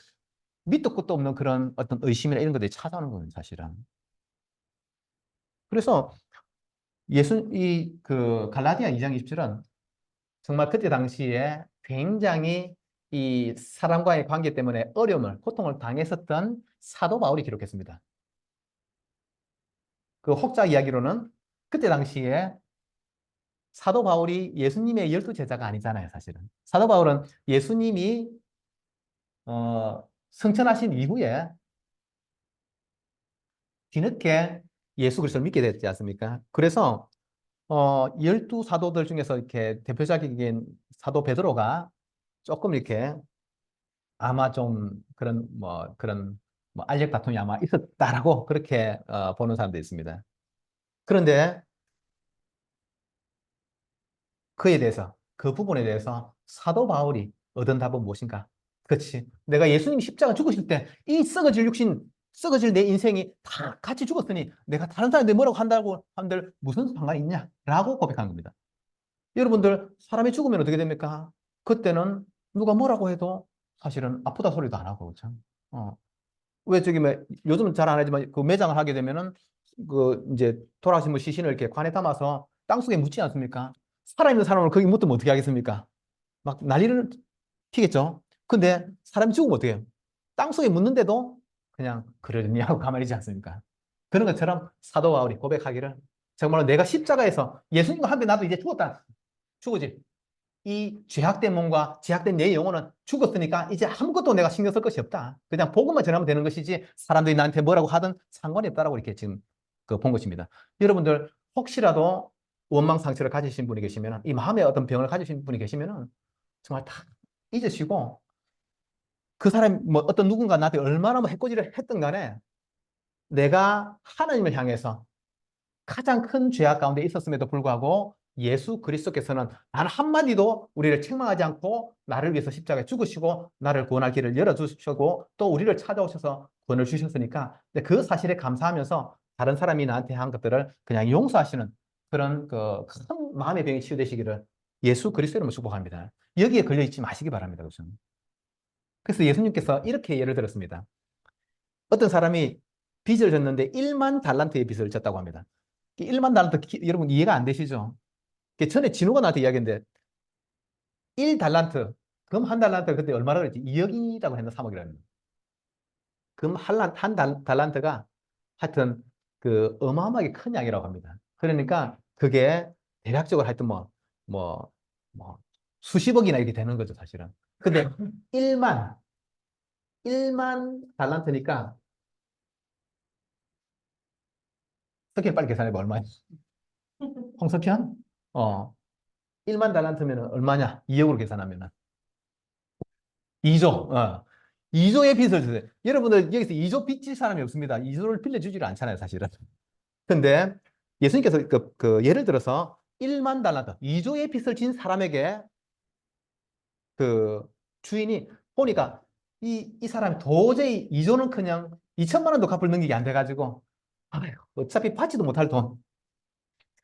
밑도 끝도 없는 그런 어떤 의심이나 이런 것들이 찾아오는 거예요, 사실은. 그래서 그 갈라디아 2장 20절은 정말 그때 당시에 굉장히 이 사람과의 관계 때문에 어려움을, 고통을 당했었던 사도 바울이 기록했습니다. 그 혹자 이야기로는 그때 당시에 사도 바울이 예수님의 12제자가 아니잖아요, 사실은. 사도 바울은 예수님이 승천하신 이후에 뒤늦게 예수 그리스도를 믿게 됐지 않습니까? 그래서 12사도들 중에서 이렇게 대표적인 사도 베드로가 조금 이렇게 아마 좀 그런 뭐 알력 다툼이 아마 있었다라고 그렇게 보는 사람도 있습니다. 그런데 그에 대해서, 그 부분에 대해서 사도 바울이 얻은 답은 무엇인가? 그렇지. 내가 예수님 십자가 죽으실 때 이 썩어질 육신, 썩어질 내 인생이 다 같이 죽었으니 내가 다른 사람들이 뭐라고 한다고 한들 무슨 상관이 있냐? 라고 고백한 겁니다. 여러분들, 사람이 죽으면 어떻게 됩니까? 그때는 누가 뭐라고 해도 사실은 아프다 소리도 안 하고, 그렇죠? 어. 왜 저기 뭐 요즘은 잘 안 하지만 그 매장을 하게 되면은 그 이제 돌아가신 분 시신을 이렇게 관에 담아서 땅속에 묻지 않습니까? 살아있는 사람을 거기 묻으면 어떻게 하겠습니까? 막 난리를 피겠죠. 근데 사람이 죽으면 어떻게 해요? 땅속에 묻는데도 그냥 그러려니 하고 가만히 있지 않습니까? 그런 것처럼 사도 바울이 고백하기를 정말로 내가 십자가에서 예수님과 함께 나도 이제 죽었다. 죽어지. 이 죄악된 몸과 죄악된 내 영혼은 죽었으니까 이제 아무것도 내가 신경 쓸 것이 없다. 그냥 복음만 전하면 되는 것이지 사람들이 나한테 뭐라고 하든 상관이 없다라고 이렇게 지금 본 것입니다. 여러분들 혹시라도 원망 상처를 가지신 분이 계시면, 이 마음에 어떤 병을 가지신 분이 계시면 정말 다 잊으시고, 그 사람 뭐 어떤 누군가 나한테 얼마나 뭐 해코지를 했든 간에 내가 하나님을 향해서 가장 큰 죄악 가운데 있었음에도 불구하고 예수 그리스도께서는 단 한마디도 우리를 책망하지 않고 나를 위해서 십자가에 죽으시고 나를 구원할 길을 열어주시고 또 우리를 찾아오셔서 구원을 주셨으니까 그 사실에 감사하면서 다른 사람이 나한테 한 것들을 그냥 용서하시는 그런 그 큰 마음의 병이 치유되시기를 예수 그리스도 이름으로 축복합니다. 여기에 걸려 있지 마시기 바랍니다. 그래서 예수님께서 이렇게 예를 들었습니다. 어떤 사람이 빚을 졌는데 1만 달란트의 빚을 졌다고 합니다. 1만 달란트 여러분 이해가 안 되시죠? 전에 진호가 나한테 이야기했는데 1달란트, 금 한 달란트 그때 얼마나 그랬지? 2억이라고 했나 3억이라는. 금 한 달란트가 하여튼 그 어마어마하게 큰 양이라고 합니다. 그러니까 그게 대략적으로 하여튼 뭐, 뭐 수십억이나 이렇게 되는 거죠, 사실은. 근데 1만, 1만 달란트니까 석희 빨리 계산해봐, 얼마야? 홍석현? 어, 1만 달란트면 얼마냐? 2억으로 계산하면 2조. 2조의 빚을 주세요. 여러분들 여기서 2조 빚질 사람이 없습니다. 2조를 빌려주지를 않잖아요, 사실은. 근데 예수님께서 그 예를 들어서 1만 달란트, 2조의 빚을 진 사람에게 그 주인이 보니까 이 사람이 도저히 2조는 그냥 2천만 원도 갚을 능력이 안 돼가지고 아휴, 어차피 받지도 못할 돈.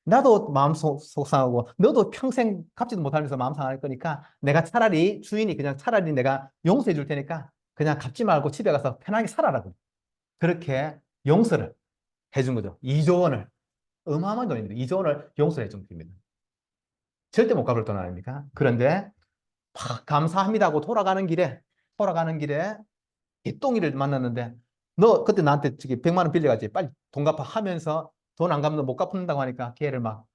나도 마음 속상하고 너도 평생 갚지도 못하면서 마음 상할 거니까 내가 차라리 주인이 그냥 차라리 내가 용서해 줄 테니까 그냥 갚지 말고 집에 가서 편하게 살아라고 그렇게 용서를 해준 거죠. 2조 원을 어마어마한 돈입니다. 2조 원을 용서해 준 겁니다. 절대 못 갚을 돈 아닙니까? 그런데 막 감사합니다 하고 돌아가는 길에 개똥이를 만났는데 너 그때 나한테 저기 100만 원 빌려가지 빨리 돈 갚아 하면서 돈 안 갚는 못 갚는다고 하니까 걔를 막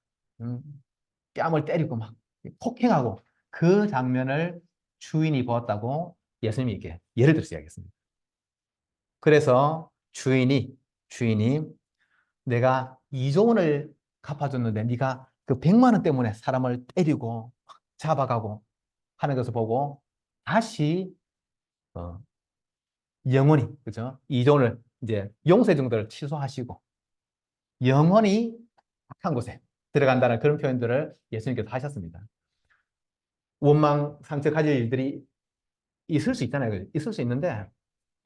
음, 뺨을 때리고 막 폭행하고 그 장면을 주인이 보았다고 예수님이 이렇게 예를 들어서 이야기했습니다. 그래서 주인이 내가 2조 원을 갚아줬는데 네가 그 100만 원 때문에 사람을 때리고 잡아가고 하는 것을 보고 다시 어, 영원히 그죠? 2조 원을 이제 용세 정도를 취소하시고 영원히 악한 곳에 들어간다는 그런 표현들을 예수님께서 하셨습니다. 원망 상처 가질 일들이 있을 수 있잖아요. 있을 수 있는데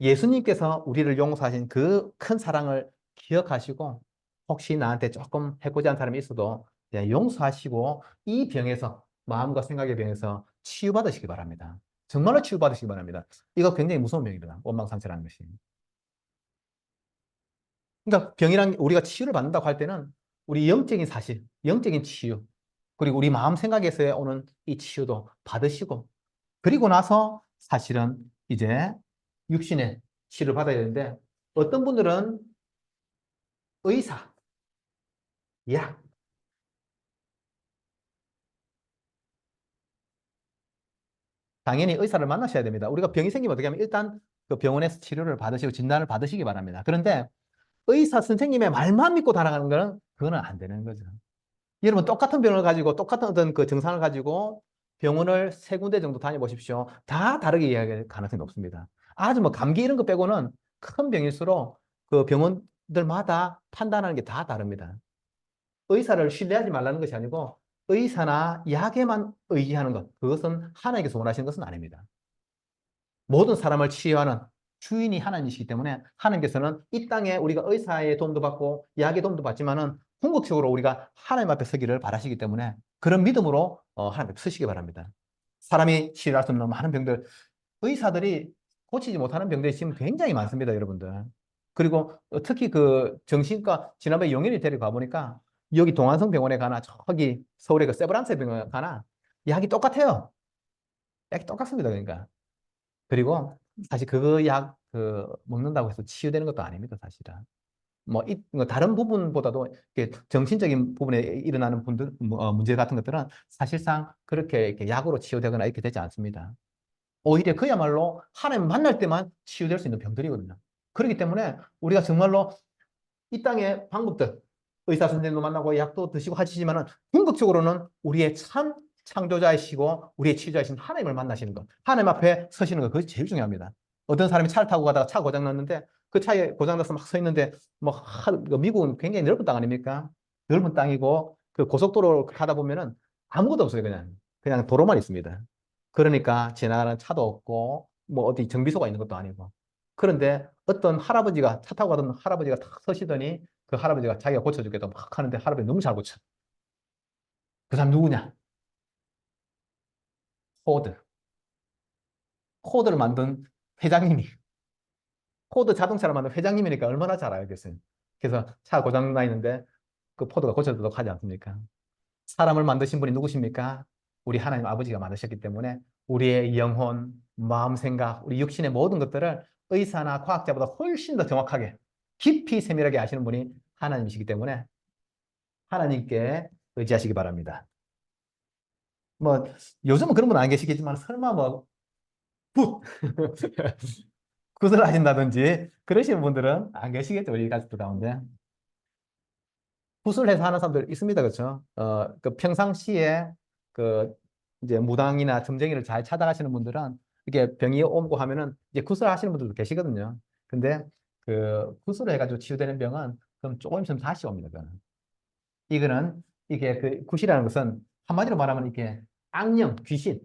예수님께서 우리를 용서하신 그 큰 사랑을 기억하시고 혹시 나한테 조금 해코지 한 사람이 있어도 그냥 용서하시고 이 병에서 마음과 생각의 병에서 치유받으시기 바랍니다. 정말로 치유받으시기 바랍니다. 이거 굉장히 무서운 병입니다. 원망상체라는 것이. 그러니까 병이란 우리가 치유를 받는다고 할 때는 우리 영적인 사실, 영적인 치유, 그리고 우리 마음 생각에서 오는 이 치유도 받으시고, 그리고 나서 사실은 이제 육신의 치유를 받아야 되는데, 어떤 분들은 의사, 약, 당연히 의사를 만나셔야 됩니다. 우리가 병이 생기면 어떻게 하면 일단 그 병원에서 치료를 받으시고 진단을 받으시기 바랍니다. 그런데 의사 선생님의 말만 믿고 달아가는 거는 그거는 안 되는 거죠. 여러분 똑같은 병을 가지고 똑같은 어떤 그 증상을 가지고 병원을 세 군데 정도 다녀보십시오. 다 다르게 이야기할 가능성이 높습니다. 아주 뭐 감기 이런 거 빼고는 큰 병일수록 그 병원들마다 판단하는 게 다 다릅니다. 의사를 신뢰하지 말라는 것이 아니고 의사나 약에만 의지하는 것, 그것은 하나님께서 원하시는 것은 아닙니다. 모든 사람을 치유하는 주인이 하나님이시기 때문에 하나님께서는 이 땅에 우리가 의사의 도움도 받고 약의 도움도 받지만은 궁극적으로 우리가 하나님 앞에 서기를 바라시기 때문에 그런 믿음으로 하나님 앞에 서시기 바랍니다. 사람이 치료할 수 없는 많은 병들, 의사들이 고치지 못하는 병들이 지금 굉장히 많습니다, 여러분들. 그리고 특히 그 정신과 지난번에 영현이 데리고 가보니까 여기 동안성 병원에 가나 저기 서울의 그 세브란스 병원에 가나 약이 똑같아요. 약이 똑같습니다, 그러니까. 그리고 사실 그 약 그 먹는다고 해서 치유되는 것도 아닙니다, 사실은. 뭐 다른 부분보다도 이렇게 정신적인 부분에 일어나는 문제 같은 것들은 사실상 그렇게 이렇게 약으로 치유되거나 이렇게 되지 않습니다. 오히려 그야말로 하나님 만날 때만 치유될 수 있는 병들이거든요. 그렇기 때문에 우리가 정말로 이 땅의 방법들, 의사 선생님도 만나고 약도 드시고 하시지만은 궁극적으로는 우리의 참 창조자이시고 우리의 치유자이신 하나님을 만나시는 것, 하나님 앞에 서시는 것, 그것이 제일 중요합니다. 어떤 사람이 차를 타고 가다가 차 고장 났는데 그 차에 고장 나서 막 서 있는데 미국은 굉장히 넓은 땅 아닙니까? 넓은 땅이고 그 고속도로 가다 보면은 아무것도 없어요. 그냥 도로만 있습니다. 그러니까 지나가는 차도 없고 뭐 어디 정비소가 있는 것도 아니고. 그런데 어떤 할아버지가 차 타고 가던 할아버지가 탁 서시더니 그 할아버지가 자기가 고쳐주겠다고 막 하는데 할아버지 너무 잘 고쳐. 그 사람 누구냐? 포드. 포드를 만든 회장님이. 포드 자동차를 만든 회장님이니까 얼마나 잘 알겠어요. 그래서 차 고장 나 있는데 그 포드가 고쳐주도록 하지 않습니까? 사람을 만드신 분이 누구십니까? 우리 하나님 아버지가 만드셨기 때문에 우리의 영혼, 마음, 생각, 우리 육신의 모든 것들을 의사나 과학자보다 훨씬 더 정확하게 깊이 세밀하게 아시는 분이 하나님이시기 때문에 하나님께 의지하시기 바랍니다. 뭐 요즘은 그런 분 안 계시겠지만 설마 뭐 굿! 굿을 하신다든지 그러시는 분들은 안 계시겠죠, 우리 가족들 가운데. 굿을 해서 하는 사람들 있습니다. 그렇죠? 그 평상시에 그 이제 무당이나 점쟁이를 잘 찾아가시는 분들은 이게 병이 오고 하면은 이제 굿을 하시는 분들도 계시거든요. 근데 그 굿으로 해가지고 치유되는 병은 그럼 조금 있으면 다시 옵니다. 그거는. 이거는 이게 그 굿이라는 것은 한마디로 말하면 이게 악령, 귀신,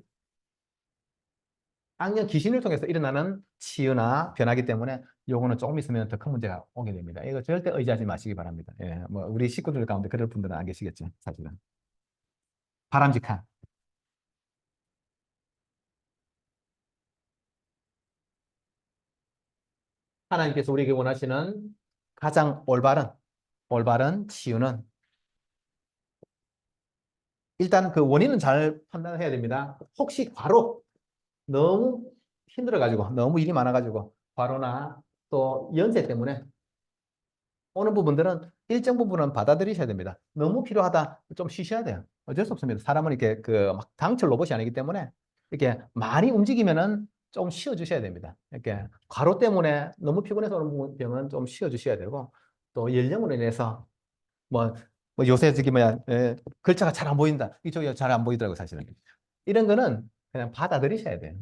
악령 귀신을 통해서 일어나는 치유나 변화기 때문에 요거는 조금 있으면 더 큰 문제가 오게 됩니다. 이거 절대 의지하지 마시기 바랍니다. 예, 뭐 우리 식구들 가운데 그럴 분들은 안 계시겠죠, 사실은. 바람직한. 하나님께서 우리에게 원하시는 가장 올바른 치유는 일단 그 원인은 잘 판단을 해야 됩니다. 혹시 과로, 너무 힘들어가지고, 너무 일이 많아가지고, 과로나 또 연세 때문에 오는 부분들은 일정 부분은 받아들이셔야 됩니다. 너무 필요하다, 좀 쉬셔야 돼요. 어쩔 수 없습니다. 사람은 이렇게 그 막 당철 로봇이 아니기 때문에 이렇게 많이 움직이면은 좀 쉬어주셔야 됩니다. 이렇게 과로 때문에 너무 피곤해서 오는 병은 좀 쉬어주셔야 되고 또 연령으로 인해서 뭐, 뭐 요새 저기 뭐야 글자가 잘 안 보인다. 이쪽이 잘 안 보이더라고 사실은. 이런 거는 그냥 받아들이셔야 돼요.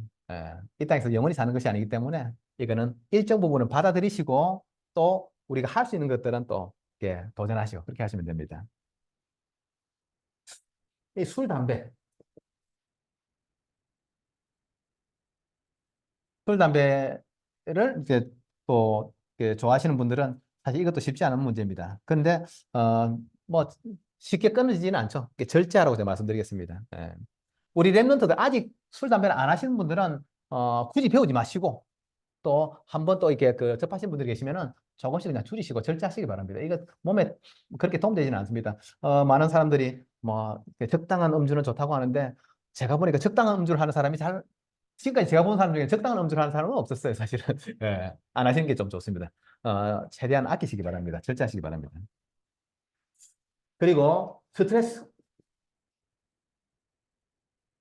이 땅에서 영원히 사는 것이 아니기 때문에 이거는 일정 부분은 받아들이시고 또 우리가 할 수 있는 것들은 또 이렇게 도전하시고 그렇게 하시면 됩니다. 이 술, 담배. 술, 담배를 이제 또 이렇게 좋아하시는 분들은 사실 이것도 쉽지 않은 문제입니다. 그런데 뭐 쉽게 끊어지지는 않죠. 절제하라고 제가 말씀드리겠습니다. 우리 랩런트들 아직 술, 담배를 안 하시는 분들은 굳이 배우지 마시고 또 한 번 또 이렇게 그 접하신 분들이 계시면은 조금씩 그냥 줄이시고 절제하시기 바랍니다. 이거 몸에 그렇게 도움되지는 않습니다. 많은 사람들이 뭐 이렇게 적당한 음주는 좋다고 하는데 제가 보니까 적당한 음주를 하는 사람이 잘 지금까지 제가 본 사람 중에 적당한 음주를 하는 사람은 없었어요, 사실은. 예, 안 하시는 게 좀 좋습니다. 최대한 아끼시기 바랍니다. 절제하시기 바랍니다. 그리고 스트레스,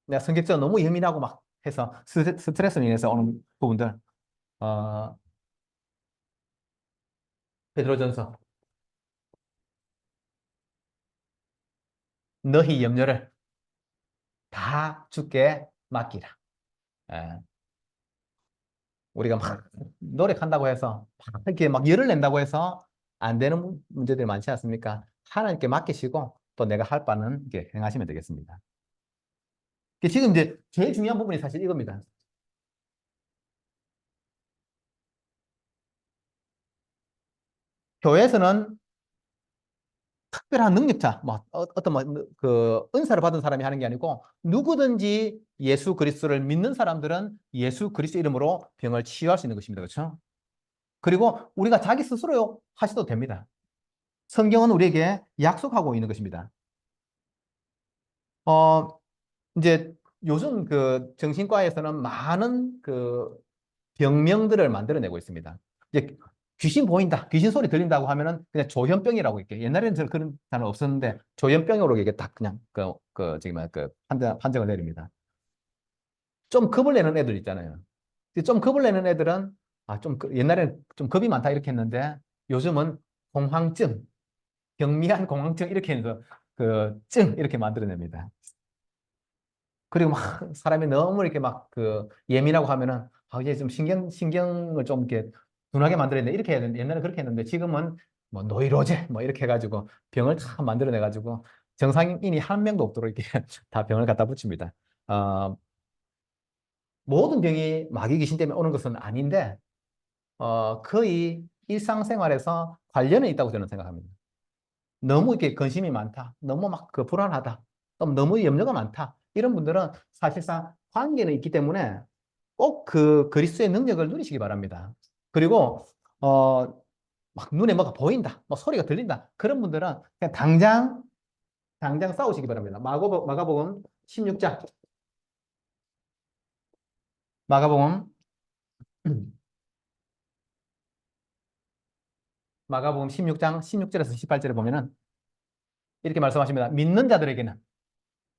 내가 성격적으로 너무 예민하고 막 해서 스트레스로 인해서 오는 부분들, 어, 베드로전서 너희 염려를 다 주께 맡기라. 예, 우리가 막 노력한다고 해서 막 이렇게 막 열을 낸다고 해서 안 되는 문제들이 많지 않습니까? 하나님께 맡기시고 또 내가 할 바는 이렇게 행하시면 되겠습니다. 지금 이제 제일 중요한 부분이 사실 이겁니다. 교회에서는 특별한 능력자, 뭐 어떤 뭐그 은사를 받은 사람이 하는 게 아니고 누구든지 예수 그리스도를 믿는 사람들은 예수 그리스도 이름으로 병을 치유할 수 있는 것입니다. 그렇죠? 그리고 우리가 자기 스스로 하셔도 됩니다. 성경은 우리에게 약속하고 있는 것입니다. 어, 이제 요즘 그 정신과에서는 많은 그 병명들을 만들어내고 있습니다. 이제 귀신 보인다, 귀신 소리 들린다고 하면은 그냥 조현병이라고 이렇게 옛날에는 저 그런 단어 없었는데 조현병으로 이게 딱 그냥 저기 뭐그 판정을 내립니다. 좀 겁을 내는 애들 있잖아요. 좀 겁을 내는 애들은 옛날에는 좀 겁이 많다 이렇게 했는데 요즘은 공황증, 경미한 공황증 이렇게 해서 그 증 이렇게 만들어냅니다. 그리고 막 사람이 너무 이렇게 막 그 예민하고 하면은 이제 좀 신경을 좀 이렇게 둔하게 만들어야 돼. 이렇게 해야 되는데 옛날에 그렇게 했는데 지금은 뭐 노이로제 뭐 이렇게 해가지고 병을 다 만들어내가지고 정상인이 한 명도 없도록 이렇게 다 병을 갖다 붙입니다. 어, 모든 병이 마귀 귀신 때문에 오는 것은 아닌데 거의 일상생활에서 관련은 있다고 저는 생각합니다. 너무 이렇게 근심이 많다. 너무 막 그 불안하다. 또 너무 염려가 많다. 이런 분들은 사실상 관계는 있기 때문에 꼭 그 그리스도의 능력을 누리시기 바랍니다. 그리고 막 눈에 뭐가 보인다. 뭐 소리가 들린다. 그런 분들은 그냥 당장 싸우시기 바랍니다. 마가복음 16장. 마가복음 마가복음 16장 16절에서 18절에 보면은 이렇게 말씀하십니다. 믿는 자들에게는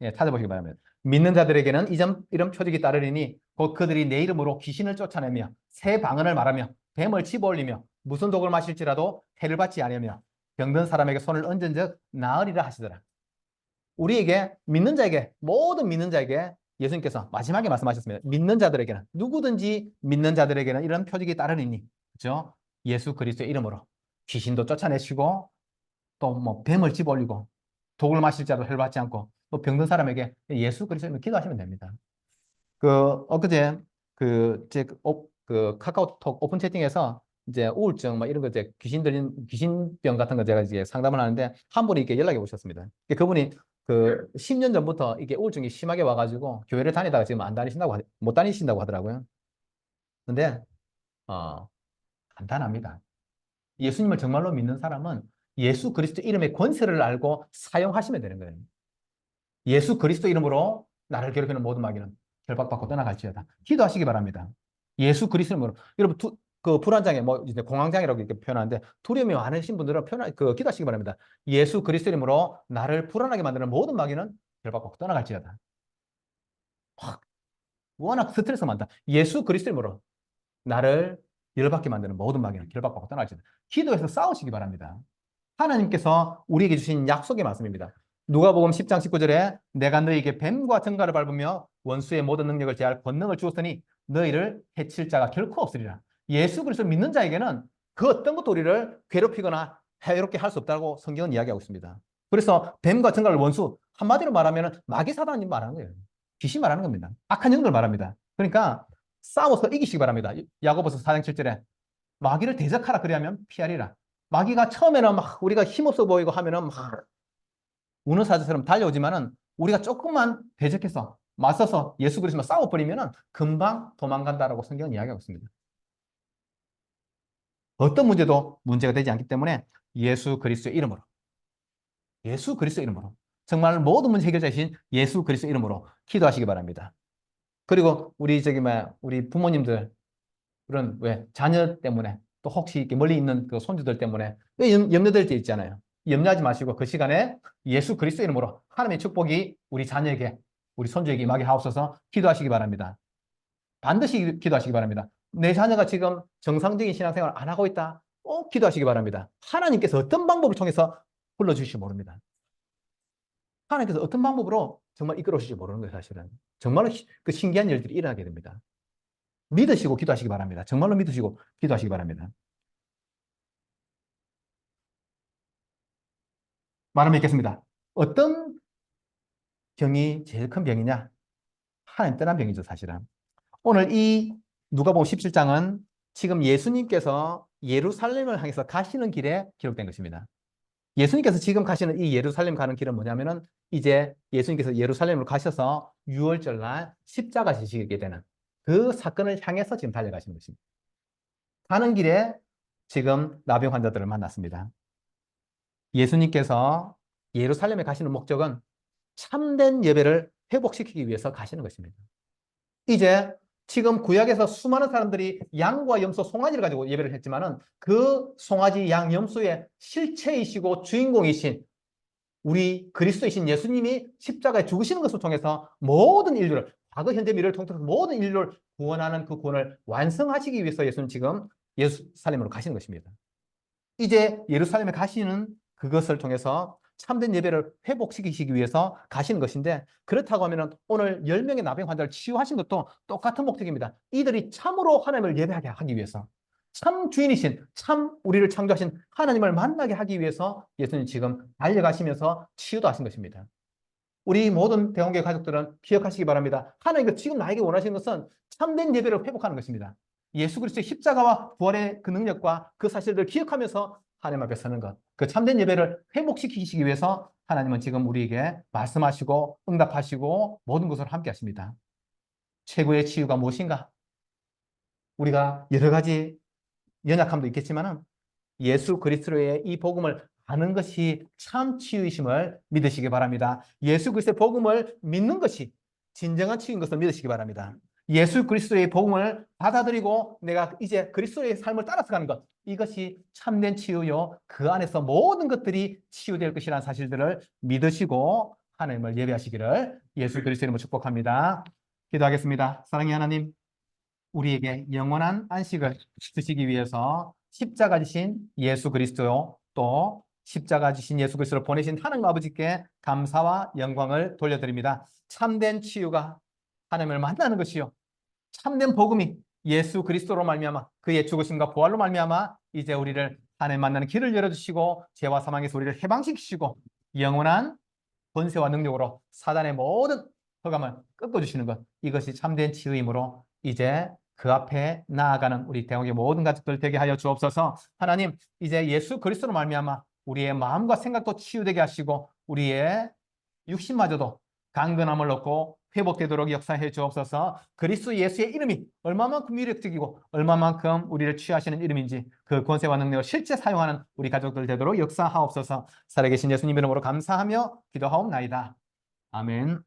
예, 찾아보시기 바랍니다. 믿는 자들에게는 이런 표적이 따르리니 곧 그들이 내 이름으로 귀신을 쫓아내며 새 방언을 말하며 뱀을 집어올리며 무슨 독을 마실지라도 해를 받지 아니하며 병든 사람에게 손을 얹은 즉 나으리라 하시더라. 우리에게 믿는 자에게 모든 믿는 자에게 예수님께서 마지막에 말씀하셨습니다. 믿는 자들에게는 누구든지 믿는 자들에게는 이런 표적이 따르리니 그렇죠? 예수 그리스도의 이름으로 귀신도 쫓아내시고 또 뭐 뱀을 집어올리고 독을 마실 자도 헬 받지 않고 또 병든 사람에게 예수 그리스도로 기도하시면 됩니다. 그 엊그제 그 카카오톡 오픈 채팅에서 이제 우울증 막 이런 거 이제 귀신병 같은 거 제가 이제 상담을 하는데 한 분이 이렇게 연락이 오셨습니다. 그분이 그 10년 전부터 이게 우울증이 심하게 와가지고 교회를 다니다가 지금 안 다니신다고 못 다니신다고 하더라고요. 근데 어 간단합니다. 예수님을 정말로 믿는 사람은 예수 그리스도 이름의 권세를 알고 사용하시면 되는 거예요. 예수 그리스도 이름으로 나를 괴롭히는 모든 마귀는 결박받고 떠나갈지어다. 기도하시기 바랍니다. 예수 그리스도 이름으로. 여러분, 그 불안장애, 뭐, 이제 공황장애라고 이렇게 표현하는데, 두려움이 많으신 분들은 기도하시기 바랍니다. 예수 그리스도 이름으로 나를 불안하게 만드는 모든 마귀는 결박받고 떠나갈지어다. 워낙 스트레스 많다. 예수 그리스도 이름으로 나를 열받게 만드는 모든 마귀는 결박받고 떠나갈지어다. 기도해서 싸우시기 바랍니다. 하나님께서 우리에게 주신 약속의 말씀입니다. 누가복음 10장 19절에 내가 너희에게 뱀과 정갈을 밟으며 원수의 모든 능력을 제할 권능을 주었으니 너희를 해칠 자가 결코 없으리라. 예수 그리스도 믿는 자에게는 그 어떤 것도 우리를 괴롭히거나 해롭게 할 수 없다고 성경은 이야기하고 있습니다. 그래서 뱀과 정갈을 원수 한마디로 말하면 마귀 사단이 말하는 거예요. 귀신 말하는 겁니다. 악한 영들 말합니다. 그러니까 싸워서 이기시기 바랍니다. 야고보서 4장 7절에 마귀를 대적하라 그리하면 피하리라. 마귀가 처음에는 막 우리가 힘없어 보이고 하면은 막 우는 사자처럼 달려오지만은 우리가 조금만 대적해서 맞서서 예수 그리스도만 싸워버리면 금방 도망간다라고 성경은 이야기하고 있습니다. 어떤 문제도 문제가 되지 않기 때문에 예수 그리스도의 이름으로, 예수 그리스도의 이름으로, 정말 모든 문제 해결자이신 예수 그리스도의 이름으로 기도하시기 바랍니다. 그리고 우리 부모님들, 그런 왜 자녀 때문에 또 혹시 이렇게 멀리 있는 그 손주들 때문에 왜 염려될 때 있잖아요. 염려하지 마시고 그 시간에 예수 그리스도 이름으로 하나님의 축복이 우리 자녀에게, 우리 손주에게 임하게 하옵소서 기도하시기 바랍니다. 반드시 기도하시기 바랍니다. 내 자녀가 지금 정상적인 신앙생활을 안 하고 있다. 꼭 기도하시기 바랍니다. 하나님께서 어떤 방법을 통해서 불러주실지 모릅니다. 하나님께서 어떤 방법으로 정말 이끌어 주실지 모르는 거예요, 사실은. 정말로 그 신기한 일들이 일어나게 됩니다. 믿으시고 기도하시기 바랍니다. 정말로 믿으시고 기도하시기 바랍니다. 말하면 있겠습니다. 어떤 병이 제일 큰 병이냐? 하나님 떠난 병이죠, 사실은. 오늘 이 누가복음 17장은 지금 예수님께서 예루살렘을 향해서 가시는 길에 기록된 것입니다. 예수님께서 지금 가시는 이 예루살렘 가는 길은 뭐냐면은 이제 예수님께서 예루살렘으로 가셔서 6월절 날 십자가 지시게 되는 그 사건을 향해서 지금 달려가시는 것입니다. 가는 길에 지금 나병 환자들을 만났습니다. 예수님께서 예루살렘에 가시는 목적은 참된 예배를 회복시키기 위해서 가시는 것입니다. 이제 지금 구약에서 수많은 사람들이 양과 염소, 송아지를 가지고 예배를 했지만은 그 송아지, 양, 염소의 실체이시고 주인공이신 우리 그리스도이신 예수님이 십자가에 죽으시는 것을 통해서 모든 인류를, 과거, 현재, 미래를 통해서 모든 인류를 구원하는 그 구원을 완성하시기 위해서 예수는 지금 예루살렘으로 가시는 것입니다. 이제 예루살렘에 가시는 그것을 통해서 참된 예배를 회복시키시기 위해서 가시는 것인데, 그렇다고 하면 오늘 10명의 나병 환자를 치유하신 것도 똑같은 목적입니다. 이들이 참으로 하나님을 예배하게 하기 위해서, 참 주인이신, 참 우리를 창조하신 하나님을 만나게 하기 위해서 예수님 지금 달려가시면서 치유도 하신 것입니다. 우리 모든 대형교회 가족들은 기억하시기 바랍니다. 하나님께서 지금 나에게 원하시는 것은 참된 예배를 회복하는 것입니다. 예수 그리스도의 십자가와 부활의 그 능력과 그 사실들을 기억하면서 하나님 앞에 서는 것, 그 참된 예배를 회복시키시기 위해서 하나님은 지금 우리에게 말씀하시고 응답하시고 모든 것을 함께 하십니다. 최고의 치유가 무엇인가? 우리가 여러 가지 연약함도 있겠지만은 예수 그리스도의 이 복음을 아는 것이 참 치유이심을 믿으시기 바랍니다. 예수 그리스도의 복음을 믿는 것이 진정한 치유인 것을 믿으시기 바랍니다. 예수 그리스도의 복음을 받아들이고 내가 이제 그리스도의 삶을 따라서 가는 것, 이것이 참된 치유요, 그 안에서 모든 것들이 치유될 것이라는 사실들을 믿으시고 하나님을 예배하시기를 예수 그리스도의 이름으로 축복합니다. 기도하겠습니다. 사랑의 하나님, 우리에게 영원한 안식을 주시기 위해서 십자가 지신 예수 그리스도요, 또 십자가 지신 예수 그리스도를 보내신 하나님 아버지께 감사와 영광을 돌려드립니다. 참된 치유가 하나님을 만나는 것이요, 참된 복음이 예수 그리스도로 말미암아 그의 죽으심과 부활로 말미암아 이제 우리를 하나님 만나는 길을 열어주시고 죄와 사망에서 우리를 해방시키시고 영원한 권세와 능력으로 사단의 모든 허감을 꺾어주시는 것, 이것이 참된 치유이므로 이제 그 앞에 나아가는 우리 대형의 모든 가족들 되게 하여 주옵소서. 하나님, 이제 예수 그리스도로 말미암아 우리의 마음과 생각도 치유되게 하시고 우리의 육신마저도 강건함을 얻고 회복되도록 역사해 주옵소서. 그리스도 예수의 이름이 얼마만큼 위력적이고 얼마만큼 우리를 취하시는 이름인지 그 권세와 능력을 실제 사용하는 우리 가족들 되도록 역사하옵소서. 살아계신 예수님 이름으로 감사하며 기도하옵나이다. 아멘.